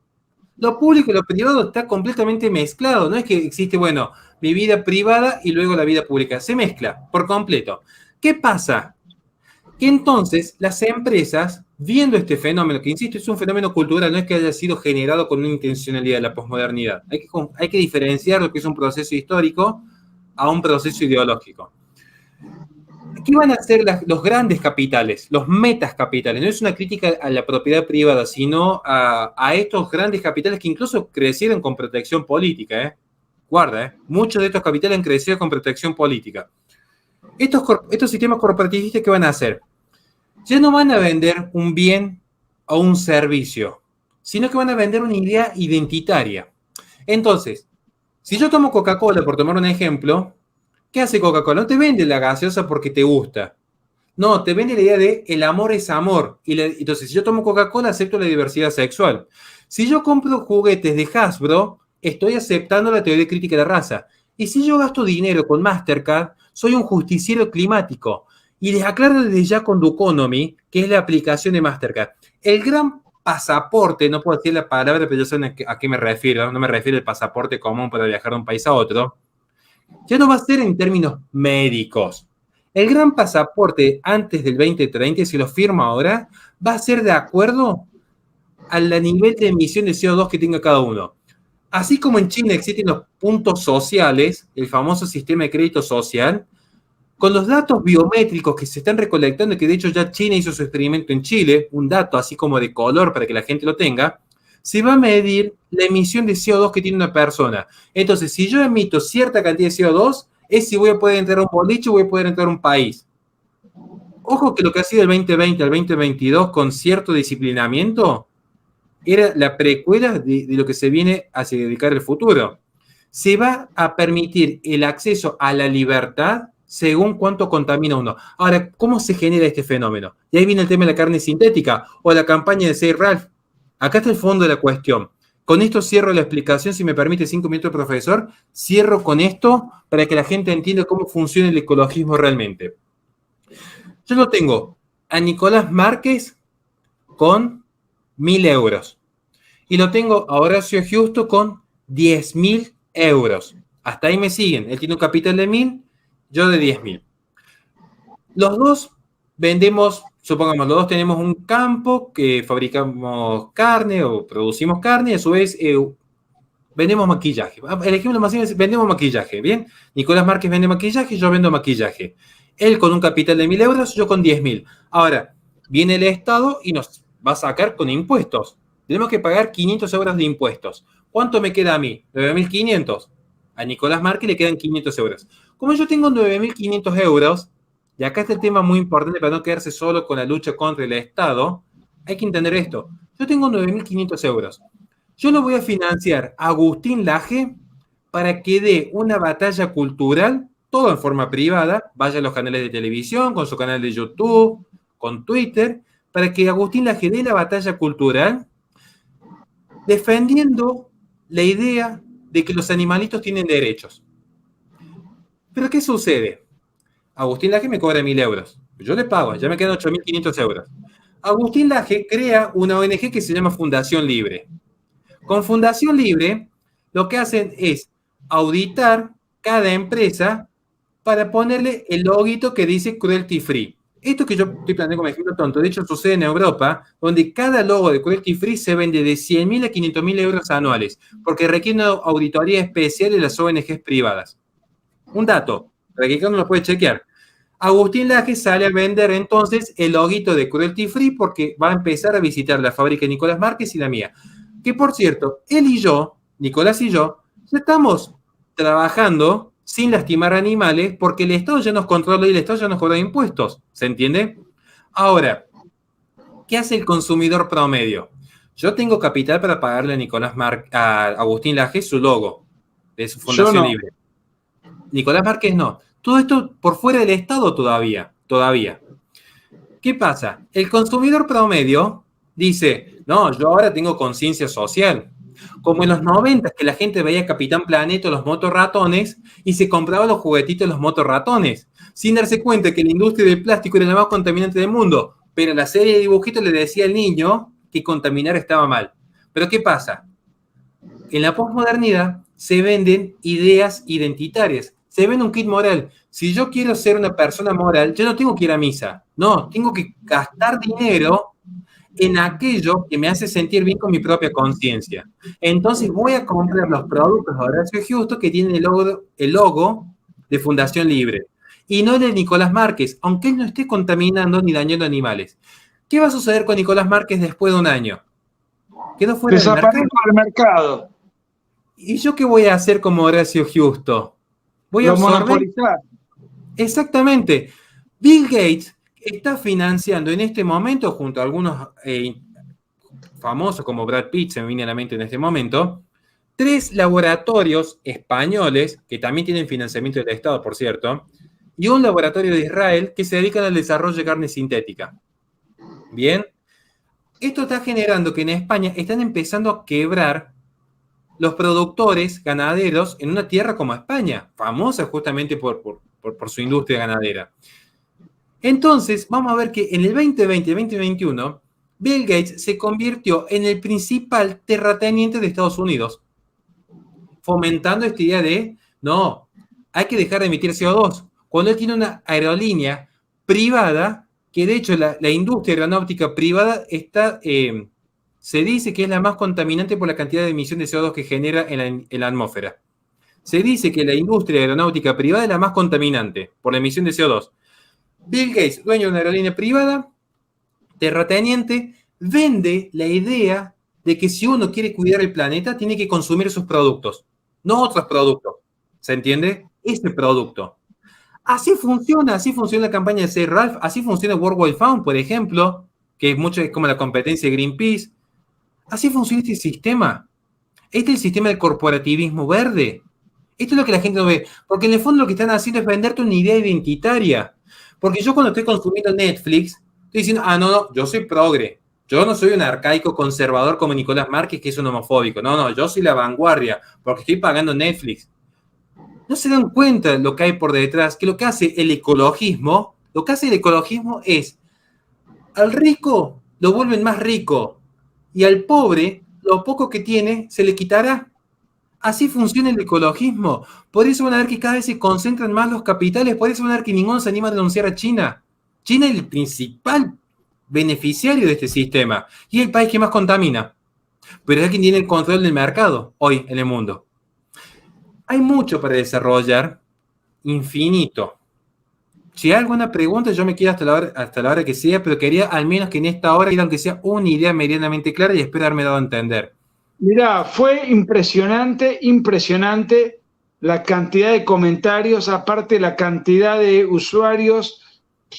Lo público y lo privado está completamente mezclado. No es que existe, bueno, mi vida privada y luego la vida pública. Se mezcla por completo. ¿Qué pasa? Que entonces las empresas, viendo este fenómeno, que insisto, es un fenómeno cultural, no es que haya sido generado con una intencionalidad de la posmodernidad. Hay que diferenciar lo que es un proceso histórico a un proceso ideológico. ¿Qué van a hacer los grandes capitales, los metas capitales? No es una crítica a la propiedad privada, sino a estos grandes capitales que incluso crecieron con protección política. Guarda, muchos de estos capitales han crecido con protección política. Estos sistemas corporativistas, ¿qué van a hacer? Ya no van a vender un bien o un servicio, sino que van a vender una idea identitaria. Entonces, si yo tomo Coca-Cola, por tomar un ejemplo, ¿qué hace Coca-Cola? No te vende la gaseosa porque te gusta. No, te vende la idea de el amor es amor. Entonces, si yo tomo Coca-Cola, acepto la diversidad sexual. Si yo compro juguetes de Hasbro, estoy aceptando la teoría crítica de la raza. Y si yo gasto dinero con Mastercard, soy un justiciero climático. Y les aclaro desde ya con Duconomy, que es la aplicación de Mastercard. El gran pasaporte, no puedo decir la palabra, pero ya saben a qué me refiero. No me refiero al pasaporte común para viajar de un país a otro. Ya no va a ser en términos médicos. El gran pasaporte antes del 2030, si lo firmo ahora, va a ser de acuerdo al nivel de emisión de CO2 que tenga cada uno. Así como en China existen los puntos sociales, el famoso sistema de crédito social, con los datos biométricos que se están recolectando, que de hecho ya China hizo su experimento en Chile, un dato así como de color para que la gente lo tenga, se va a medir la emisión de CO2 que tiene una persona. Entonces, si yo emito cierta cantidad de CO2, es si voy a poder entrar a un boliche o voy a poder entrar a un país. Ojo que lo que ha sido el 2020 al 2022 con cierto disciplinamiento era la precuela de lo que se viene a dedicar el futuro. Se va a permitir el acceso a la libertad según cuánto contamina uno. Ahora, ¿cómo se genera este fenómeno? Y ahí viene el tema de la carne sintética o la campaña de Say Ralph. Acá está el fondo de la cuestión. Con esto cierro la explicación, si me permite 5 minutos, profesor. Cierro con esto para que la gente entienda cómo funciona el ecologismo realmente. Yo lo tengo a Nicolás Márquez con 1.000 euros. Y lo tengo a Horacio Giusto con 10.000 euros. Hasta ahí me siguen. Él tiene un capital de 1.000, yo de 10.000. Los dos vendemos, supongamos, los dos tenemos un campo que fabricamos carne o producimos carne y a su vez vendemos maquillaje. El ejemplo más simple es vendemos maquillaje, ¿bien? Nicolás Márquez vende maquillaje, yo vendo maquillaje. Él con un capital de 1.000 euros, yo con 10.000. Ahora, viene el Estado y nos va a sacar con impuestos. Tenemos que pagar 500 euros de impuestos. ¿Cuánto me queda a mí? 9.500. A Nicolás Márquez le quedan 500 euros. Como yo tengo 9.500 euros, y acá está el tema muy importante para no quedarse solo con la lucha contra el Estado, hay que entender esto. Yo tengo 9.500 euros. Yo lo voy a financiar a Agustín Laje para que dé una batalla cultural, todo en forma privada, vaya a los canales de televisión, con su canal de YouTube, con Twitter, para que Agustín Laje dé la batalla cultural defendiendo la idea de que los animalitos tienen derechos. Pero ¿qué sucede? Agustín Laje me cobra 1.000 euros. Yo le pago, ya me quedan 8.500 euros. Agustín Laje crea una ONG que se llama Fundación Libre. Con Fundación Libre, lo que hacen es auditar cada empresa para ponerle el loguito que dice cruelty free. Esto que yo estoy planteando como ejemplo tonto, de hecho sucede en Europa, donde cada logo de cruelty free se vende de 100.000 a 500.000 euros anuales, porque requiere una auditoría especial de las ONGs privadas. Un dato, para que cada uno lo puede chequear. Agustín Laje sale a vender entonces el loguito de cruelty free porque va a empezar a visitar la fábrica de Nicolás Márquez y la mía. Que por cierto, él y yo, Nicolás y yo, ya estamos trabajando sin lastimar animales porque el Estado ya nos controla y el Estado ya nos cobra impuestos. ¿Se entiende? Ahora, ¿qué hace el consumidor promedio? Yo tengo capital para pagarle a Agustín Laje su logo de su Fundación Libre. Nicolás Márquez no. Todo esto por fuera del Estado todavía. ¿Qué pasa? El consumidor promedio dice, no, yo ahora tengo conciencia social. Como en los 90 que la gente veía Capitán Planeta, los motorratones, y se compraba los juguetitos de los motorratones, sin darse cuenta que la industria del plástico era la más contaminante del mundo, pero la serie de dibujitos le decía al niño que contaminar estaba mal. Pero ¿qué pasa? En la posmodernidad se venden ideas identitarias, se vende un kit moral. Si yo quiero ser una persona moral, yo no tengo que ir a misa, no, tengo que gastar dinero en aquello que me hace sentir bien con mi propia conciencia. Entonces voy a comprar los productos de Horacio Giusto que tienen el logo de Fundación Libre y no el de Nicolás Márquez, aunque él no esté contaminando ni dañando animales. ¿Qué va a suceder con Nicolás Márquez después de un año? Quedó fuera del mercado. ¿Y yo qué voy a hacer como Horacio Giusto? Voy a monopolizar. Exactamente. Bill Gates está financiando en este momento, junto a algunos famosos como Brad Pitt, se me viene a la mente en este momento, 3 laboratorios españoles, que también tienen financiamiento del Estado, por cierto, y un laboratorio de Israel que se dedican al desarrollo de carne sintética. Bien. Esto está generando que en España están empezando a quebrar los productores ganaderos en una tierra como España, famosa justamente por su industria ganadera. Entonces, vamos a ver que en el 2020 y 2021, Bill Gates se convirtió en el principal terrateniente de Estados Unidos, fomentando esta idea de, no, hay que dejar de emitir CO2. Cuando él tiene una aerolínea privada, que de hecho la industria aeronáutica privada está, se dice que es la más contaminante por la cantidad de emisión de CO2 que genera en la atmósfera. se dice que la industria aeronáutica privada es la más contaminante por la emisión de CO2. Bill Gates, dueño de una aerolínea privada, terrateniente, vende la idea de que si uno quiere cuidar el planeta, tiene que consumir sus productos, no otros productos. ¿Se entiende? Este producto. Así funciona la campaña de Save Ralph, así funciona World Wide Fund, por ejemplo, que es como la competencia de Greenpeace. Así funciona este sistema. Este es el sistema del corporativismo verde. Esto es lo que la gente no ve. Porque en el fondo lo que están haciendo es venderte una idea identitaria. Porque yo cuando estoy consumiendo Netflix, estoy diciendo, no, yo soy progre. Yo no soy un arcaico conservador como Nicolás Márquez, que es un homofóbico. No, yo soy la vanguardia, porque estoy pagando Netflix. No se dan cuenta de lo que hay por detrás, que lo que hace el ecologismo es, al rico lo vuelven más rico, y al pobre, lo poco que tiene, se le quitará. Así funciona el ecologismo. Por eso van a ver que cada vez se concentran más los capitales, por eso van a ver que ninguno se anima a denunciar a China. China es el principal beneficiario de este sistema y es el país que más contamina. Pero es quien tiene el control del mercado hoy en el mundo. Hay mucho para desarrollar, infinito. Si hay alguna pregunta, yo me quedo hasta la hora que sea, pero quería al menos que en esta hora, aunque sea una idea medianamente clara, y espero haberme dado a entender. Mirá, fue impresionante la cantidad de comentarios, aparte la cantidad de usuarios,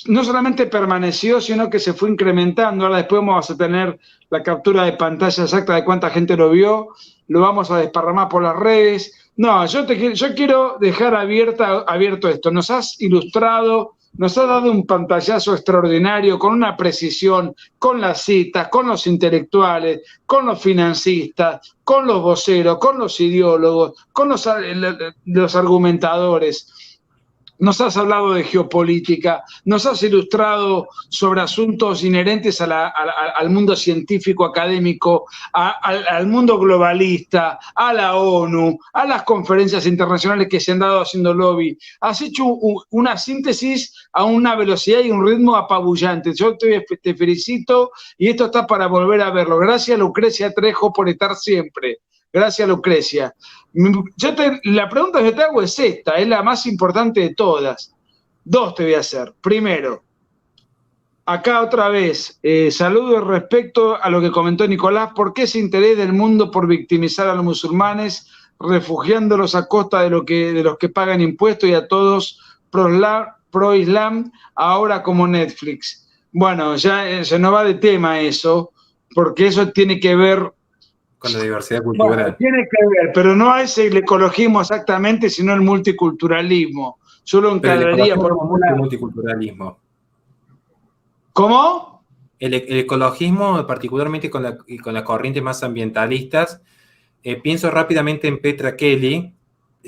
no solamente permaneció, sino que se fue incrementando. Ahora después vamos a tener la captura de pantalla exacta de cuánta gente lo vio, lo vamos a desparramar por las redes. No, yo quiero dejar abierto esto. Nos has ilustrado, nos has dado un pantallazo extraordinario, con una precisión, con las citas, con los intelectuales, con los financistas, con los voceros, con los ideólogos, con los argumentadores. Nos has hablado de geopolítica, nos has ilustrado sobre asuntos inherentes al mundo científico, académico, al mundo globalista, a la ONU, a las conferencias internacionales que se han dado haciendo lobby. Has hecho una síntesis a una velocidad y un ritmo apabullante. Yo te felicito y esto está para volver a verlo. Gracias, Lucrecia Trejo, por estar siempre. Gracias, Lucrecia. La pregunta que te hago es esta, es la más importante de todas. Dos te voy a hacer. Primero, acá otra vez, saludo respecto a lo que comentó Nicolás. ¿Por qué ese interés del mundo por victimizar a los musulmanes, refugiándolos a costa de los que pagan impuestos y a todos pro-islam, ahora como Netflix? Bueno, ya se nos va de tema eso, porque eso tiene que ver con la diversidad cultural. Bueno, tiene que ver, pero no es el ecologismo exactamente, sino el multiculturalismo. Yo lo encadraría por el multiculturalismo. ¿Cómo? El ecologismo, particularmente con las corrientes más ambientalistas, pienso rápidamente en Petra Kelly,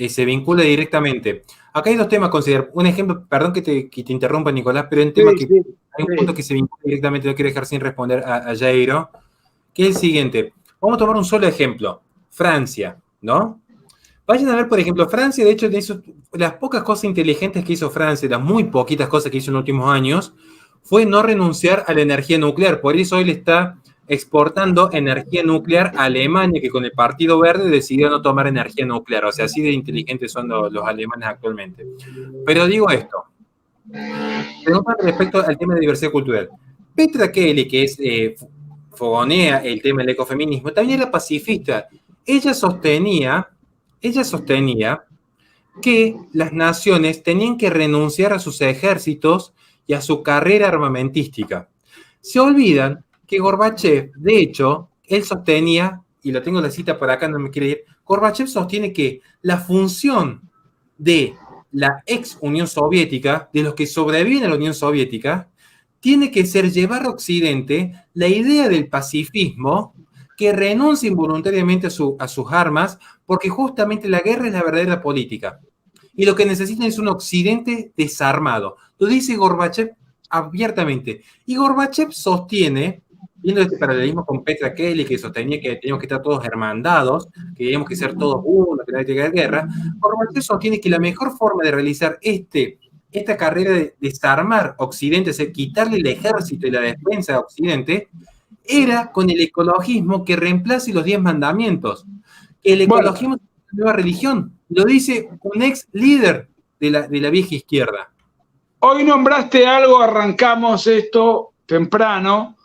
se vincula directamente. Acá hay dos temas a considerar. Un ejemplo, perdón que te interrumpa, Nicolás, pero hay un punto que se vincula directamente, no quiero dejar sin responder a Jairo, que es el siguiente. Vamos a tomar un solo ejemplo. Francia, ¿no? Vayan a ver, por ejemplo, Francia, de hecho, las pocas cosas inteligentes que hizo Francia, las muy poquitas cosas que hizo en los últimos años, fue no renunciar a la energía nuclear. Por eso hoy le está exportando energía nuclear a Alemania, que con el Partido Verde decidió no tomar energía nuclear. O sea, así de inteligentes son los alemanes actualmente. Pero digo esto. Respecto al tema de diversidad cultural. Petra Kelly, que es... fogonea el tema del ecofeminismo, también era pacifista. Ella sostenía que las naciones tenían que renunciar a sus ejércitos y a su carrera armamentística. Se olvidan que Gorbachev, de hecho, él sostenía, y lo tengo la cita por acá, no me quiere ir, Gorbachev sostiene que la función de la ex Unión Soviética, de los que sobreviven a la Unión Soviética, tiene que ser llevar a Occidente la idea del pacifismo, que renuncien voluntariamente a sus armas, porque justamente la guerra es la verdadera política. Y lo que necesitan es un Occidente desarmado. Lo dice Gorbachev abiertamente. Y Gorbachev sostiene, viendo este paralelismo con Petra Kelly, que sostenía que teníamos que estar todos hermandados, que teníamos que ser todos uno, que no hay que haber guerra, Gorbachev sostiene que la mejor forma de realizar esta carrera de desarmar Occidente, es decir, quitarle el ejército y la defensa a Occidente, era con el ecologismo que reemplace los 10 mandamientos. El ecologismo es una nueva religión. Lo dice un ex líder de la vieja izquierda. Hoy nombraste algo, arrancamos esto temprano.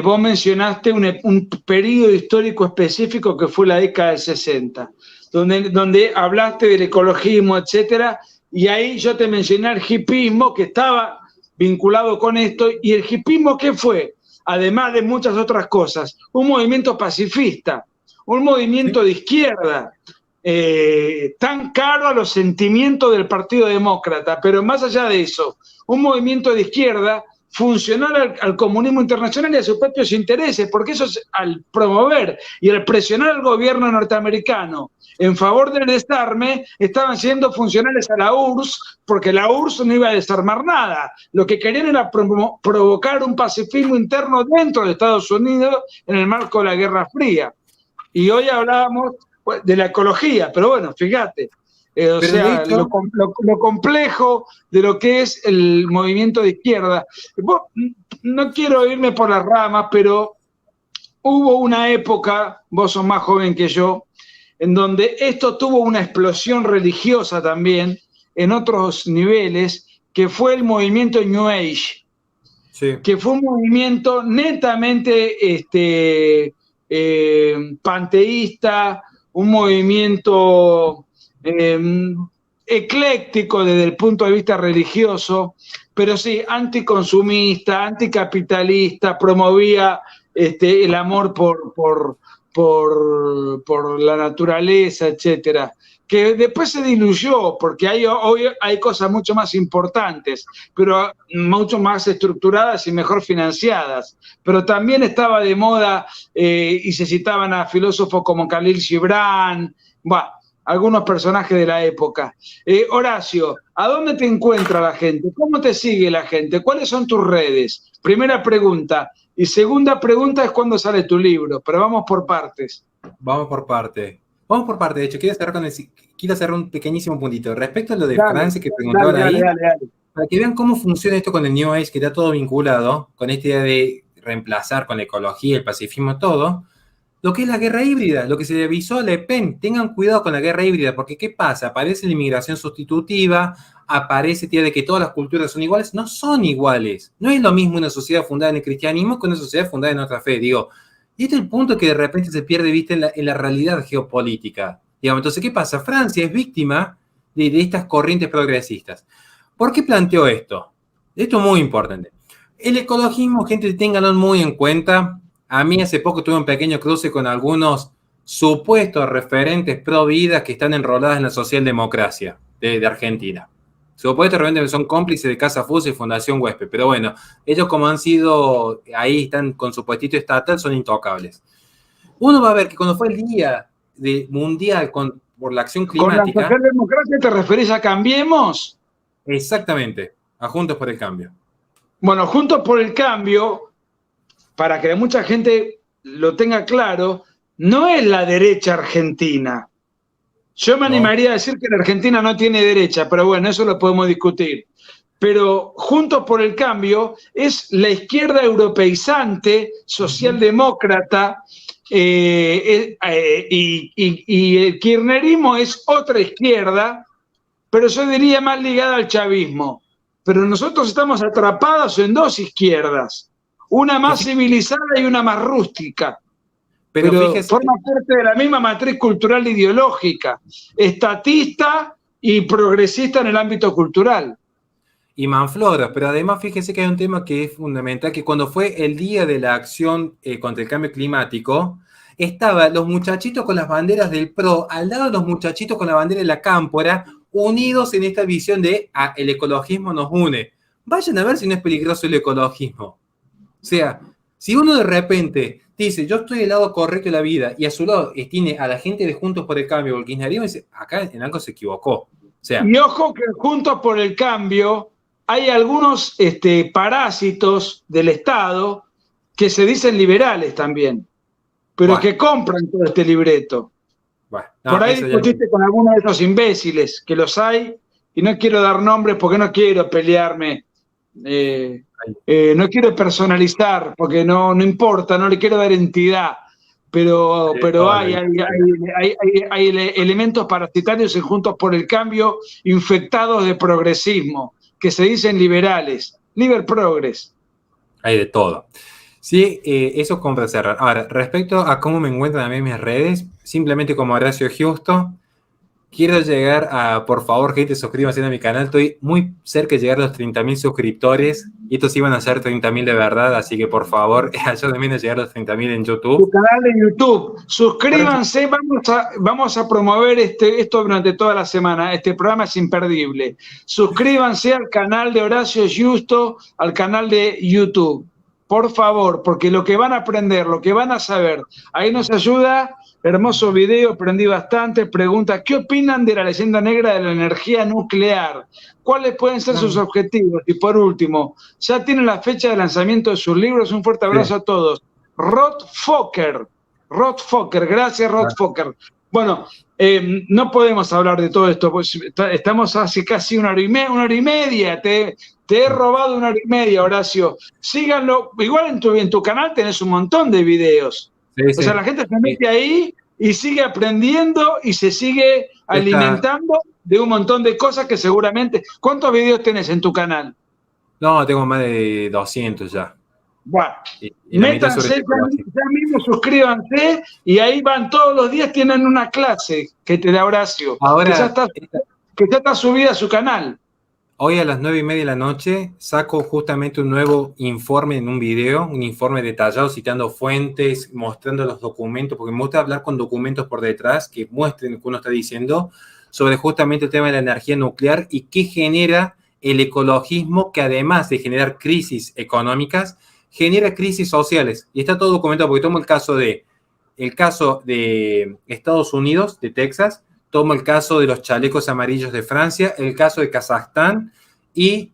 Vos mencionaste un periodo histórico específico que fue la década del 60, donde hablaste del ecologismo, etcétera, y ahí yo te mencioné el hipismo que estaba vinculado con esto. ¿Y el hipismo qué fue? Además de muchas otras cosas, un movimiento pacifista, un movimiento de izquierda, tan caro a los sentimientos del Partido Demócrata, pero más allá de eso, un movimiento de izquierda funcional al comunismo internacional y a sus propios intereses, porque eso es, al promover y al presionar al gobierno norteamericano en favor del desarme, estaban siendo funcionales a la URSS, porque la URSS no iba a desarmar nada. Lo que querían era provocar un pacifismo interno dentro de Estados Unidos en el marco de la Guerra Fría. Y hoy hablábamos de la ecología, pero bueno, fíjate, o sea, hecho, lo complejo de lo que es el movimiento de izquierda. No quiero irme por las ramas, pero hubo una época, vos sos más joven que yo, en donde esto tuvo una explosión religiosa también, en otros niveles, que fue el movimiento New Age, sí, que fue un movimiento netamente panteísta, un movimiento ecléctico desde el punto de vista religioso, pero sí, anticonsumista, anticapitalista, promovía el amor por la naturaleza, etcétera, que después se diluyó, porque hoy hay cosas mucho más importantes, pero mucho más estructuradas y mejor financiadas. Pero también estaba de moda y se citaban a filósofos como Khalil Gibran, algunos personajes de la época. Horacio, ¿a dónde te encuentra la gente? ¿Cómo te sigue la gente? ¿Cuáles son tus redes? Primera pregunta. Y segunda pregunta es cuándo sale tu libro, pero vamos por partes. Vamos por parte. De hecho, quiero hacer un pequeñísimo puntito. Respecto a lo de Francia que preguntaban ahí, para que vean cómo funciona esto con el New Age, que está todo vinculado con esta idea de reemplazar con la ecología, el pacifismo, todo, lo que es la guerra híbrida, lo que se le avisó a Le Pen. Tengan cuidado con la guerra híbrida, porque ¿qué pasa? Aparece la inmigración sustitutiva, aparece tía de que todas las culturas son iguales. No son iguales. No es lo mismo una sociedad fundada en el cristianismo que una sociedad fundada en otra fe. Digo, y este es el punto que de repente se pierde vista en la realidad geopolítica. Digamos, entonces, ¿qué pasa? Francia es víctima de estas corrientes progresistas. ¿Por qué planteó esto? Esto es muy importante. El ecologismo, gente, ténganlo muy en cuenta. A mí hace poco tuve un pequeño cruce con algunos supuestos referentes pro vida que están enrolados en la socialdemocracia de Argentina. Supuestamente son cómplices de Casa Fuse y Fundación Huésped, pero bueno, ellos como han sido, ahí están con su puestito estatal, son intocables. Uno va a ver que cuando fue el día mundial por la acción climática... ¿Con la socialdemocracia te referís a Cambiemos? Exactamente, a Juntos por el Cambio. Bueno, Juntos por el Cambio, para que mucha gente lo tenga claro, no es la derecha argentina. Yo me animaría a decir que la Argentina no tiene derecha, pero bueno, eso lo podemos discutir. Pero Juntos por el Cambio es la izquierda europeizante, socialdemócrata, y el kirchnerismo es otra izquierda, pero yo diría más ligada al chavismo. Pero nosotros estamos atrapados en dos izquierdas, una más civilizada y una más rústica. Pero forma parte de la misma matriz cultural e ideológica, estatista y progresista en el ámbito cultural. Y manfloras, pero además fíjese que hay un tema que es fundamental, que cuando fue el día de la acción contra el cambio climático, estaban los muchachitos con las banderas del PRO, al lado de los muchachitos con la bandera de la Cámpora, unidos en esta visión de el ecologismo nos une. Vayan a ver si no es peligroso el ecologismo. O sea, si uno de repente dice, yo estoy del lado correcto de la vida, y a su lado tiene a la gente de Juntos por el Cambio, o el kirchnerismo, dice, acá en algo se equivocó. O sea, y ojo que Juntos por el Cambio hay algunos parásitos del Estado que se dicen liberales también, pero que compran todo este libreto. Por ahí discutiste con algunos de esos imbéciles, que los hay, y no quiero dar nombres porque no quiero pelearme. No quiero personalizar porque no importa, no le quiero dar entidad, pero hay elementos parasitarios juntos por el cambio, infectados de progresismo, que se dicen liberales, liber progress. Hay de todo. Sí, eso como para cerrar. Ahora, respecto a cómo me encuentran a mí en mis redes, simplemente como Horacio Justo, quiero llegar a, por favor, gente, suscríbanse a mi canal. Estoy muy cerca de llegar a los 30.000 suscriptores. Y estos iban a ser 30.000 de verdad. Así que, por favor, ayúdenme a llegar a los 30.000 en YouTube. Tu canal de YouTube. Suscríbanse. Vamos a promover esto durante toda la semana. Este programa es imperdible. Suscríbanse al canal de Horacio Justo, al canal de YouTube. Por favor, porque lo que van a aprender, lo que van a saber, ahí nos ayuda. Hermoso video, aprendí bastante. Pregunta, ¿qué opinan de la leyenda negra de la energía nuclear? ¿Cuáles pueden ser sus objetivos? Y por último, ya tienen la fecha de lanzamiento de sus libros. Un fuerte abrazo a todos. Rod Fokker, gracias Rod Fokker. Bueno, no podemos hablar de todo esto, pues estamos hace casi una hora y media. Te he robado una hora y media, Horacio. Síganlo, igual en tu canal tenés un montón de videos. Sí. O sea, la gente se mete ahí y sigue aprendiendo y se sigue alimentando de un montón de cosas que seguramente... ¿Cuántos videos tenés en tu canal? No, tengo más de 200 ya. Bueno, métanse, ya mismo suscríbanse y ahí van todos los días, tienen una clase que te da Horacio, ahora, que ya está subida a su canal. Hoy a las 9:30 de la noche saco justamente un nuevo informe en un video, un informe detallado citando fuentes, mostrando los documentos, porque me gusta hablar con documentos por detrás que muestren lo que uno está diciendo sobre justamente el tema de la energía nuclear y qué genera el ecologismo, que además de generar crisis económicas, genera crisis sociales. Y está todo documentado, porque tomo el caso de Estados Unidos, de Texas, tomo el caso de los chalecos amarillos de Francia, el caso de Kazajstán y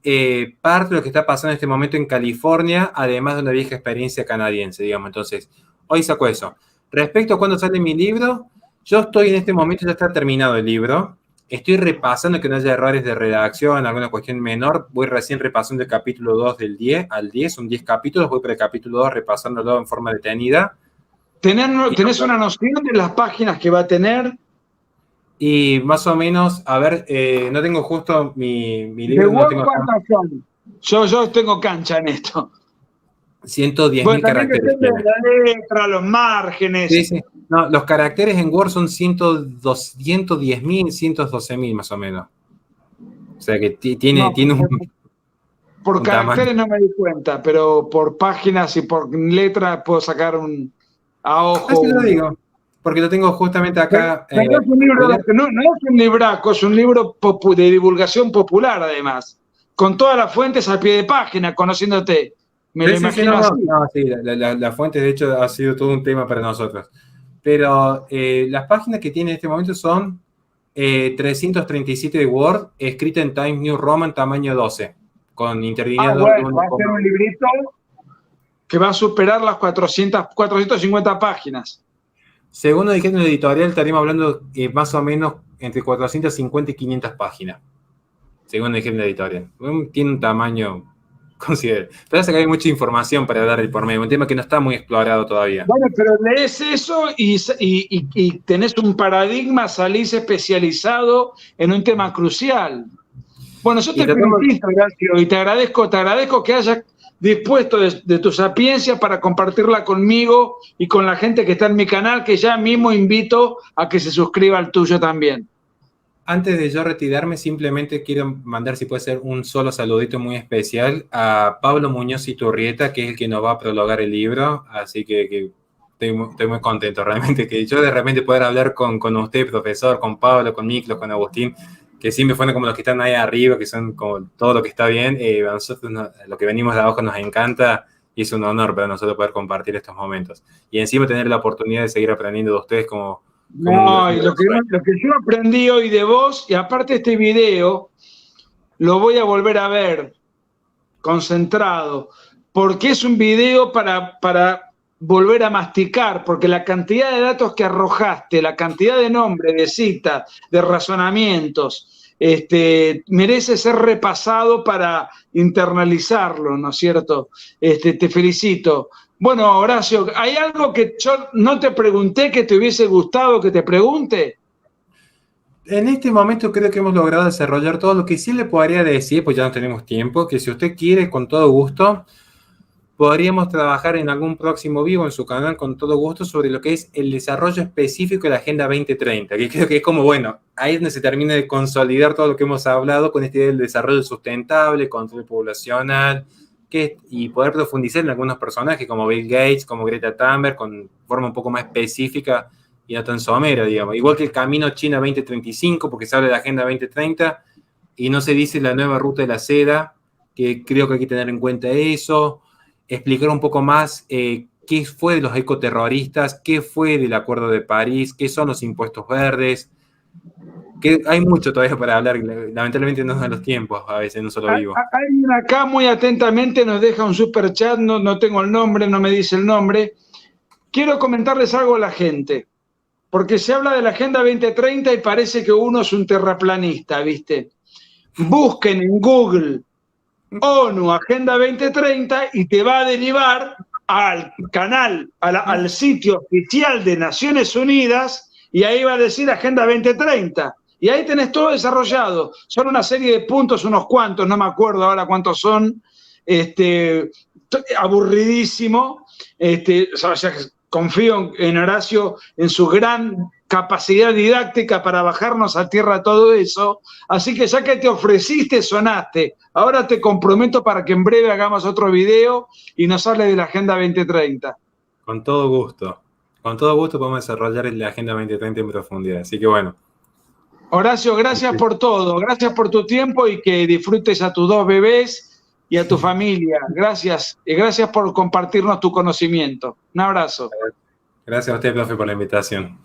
parte de lo que está pasando en este momento en California, además de una vieja experiencia canadiense, digamos. Entonces, hoy saco eso. Respecto a cuándo sale mi libro, yo estoy en este momento, ya está terminado el libro, estoy repasando que no haya errores de redacción, alguna cuestión menor, voy recién repasando el capítulo 2 del 10 al 10, son 10 capítulos, voy por el capítulo 2 repasándolo en forma detenida. ¿Tenés una noción de las páginas que va a tener? Y más o menos, a ver, no tengo justo mi libro. No tengo yo tengo cancha en esto. 110.000 caracteres. La letra, los márgenes. Sí, sí. No, los caracteres en Word son 110.000, 112.000 más o menos. O sea que tiene un... Por caracteres no me di cuenta, pero por páginas y por letras puedo sacar a ojo. Así lo digo. Porque lo tengo justamente acá. No es un libro, no es un libraco, es un libro de divulgación popular, además. Con todas las fuentes al pie de página, conociéndote. Me lo imagino así. No, sí, la fuente, de hecho, ha sido todo un tema para nosotros. Pero las páginas que tiene en este momento son 337 de Word, escrita en Times New Roman, tamaño 12. Con interlineado. Bueno, va a ser un librito que va a superar las 450 páginas. Según nos dijeron en el editorial, estaríamos hablando más o menos entre 450 y 500 páginas. Según nos dijeron en el editorial. Tiene un tamaño considerable. Pero hace que hay mucha información para dar por medio. Un tema que no está muy explorado todavía. Bueno, pero lees eso y tenés un paradigma, salís especializado en un tema crucial. Bueno, yo te felicito, Horacio, y te agradezco que hayas dispuesto de tu sapiencia para compartirla conmigo y con la gente que está en mi canal, que ya mismo invito a que se suscriba al tuyo también. Antes de yo retirarme, simplemente quiero mandar, si puede ser, un solo saludito muy especial a Pablo Muñoz Iturrieta, que es el que nos va a prologar el libro, así que estoy muy contento realmente, que yo de repente poder hablar con usted, profesor, con Pablo, con Miklos, con Agustín, que siempre fueron como los que están ahí arriba, que son como todo lo que está bien. A nosotros lo que venimos de abajo nos encanta y es un honor para nosotros poder compartir estos momentos. Y encima tener la oportunidad de seguir aprendiendo de ustedes como y lo que yo aprendí hoy de vos, y aparte este video, lo voy a volver a ver concentrado, porque es un video para volver a masticar, porque la cantidad de datos que arrojaste, la cantidad de nombres, de citas, de razonamientos, merece ser repasado para internalizarlo, ¿no es cierto? Te felicito. Bueno, Horacio, ¿hay algo que yo no te pregunté que te hubiese gustado que te pregunte? En este momento creo que hemos logrado desarrollar todo. Lo que sí le podría decir, pues ya no tenemos tiempo, que si usted quiere, con todo gusto, podríamos trabajar en algún próximo vivo en su canal con todo gusto sobre lo que es el desarrollo específico de la Agenda 2030, que creo que es como, bueno, ahí es donde se termina de consolidar todo lo que hemos hablado con este idea del desarrollo sustentable, control poblacional, y poder profundizar en algunos personajes como Bill Gates, como Greta Thunberg, con forma un poco más específica y no tan somera, digamos. Igual que el camino China 2035, porque se habla de la Agenda 2030 y no se dice la nueva ruta de la seda, que creo que hay que tener en cuenta eso, explicar un poco más qué fue de los ecoterroristas, qué fue del Acuerdo de París, qué son los impuestos verdes, que hay mucho todavía para hablar, lamentablemente no dan los tiempos, a veces no solo vivo. Alguien acá muy atentamente nos deja un super chat, no tengo el nombre, no me dice el nombre. Quiero comentarles algo a la gente, porque se habla de la Agenda 2030 y parece que uno es un terraplanista, ¿viste? Busquen en Google ONU Agenda 2030 y te va a derivar al canal, al sitio oficial de Naciones Unidas, y ahí va a decir Agenda 2030. Y ahí tenés todo desarrollado. Son una serie de puntos, unos cuantos, no me acuerdo ahora cuántos son, aburridísimo. O sea, confío en Horacio, en su gran capacidad didáctica para bajarnos a tierra todo eso. Así que ya que te ofreciste, sonaste. Ahora te comprometo para que en breve hagamos otro video y nos hable de la Agenda 2030. Con todo gusto. Con todo gusto podemos desarrollar la Agenda 2030 en profundidad. Así que bueno. Horacio, gracias por todo. Gracias por tu tiempo y que disfrutes a tus 2 bebés y a tu familia. Gracias. Y gracias por compartirnos tu conocimiento. Un abrazo. Gracias a usted, profe, por la invitación.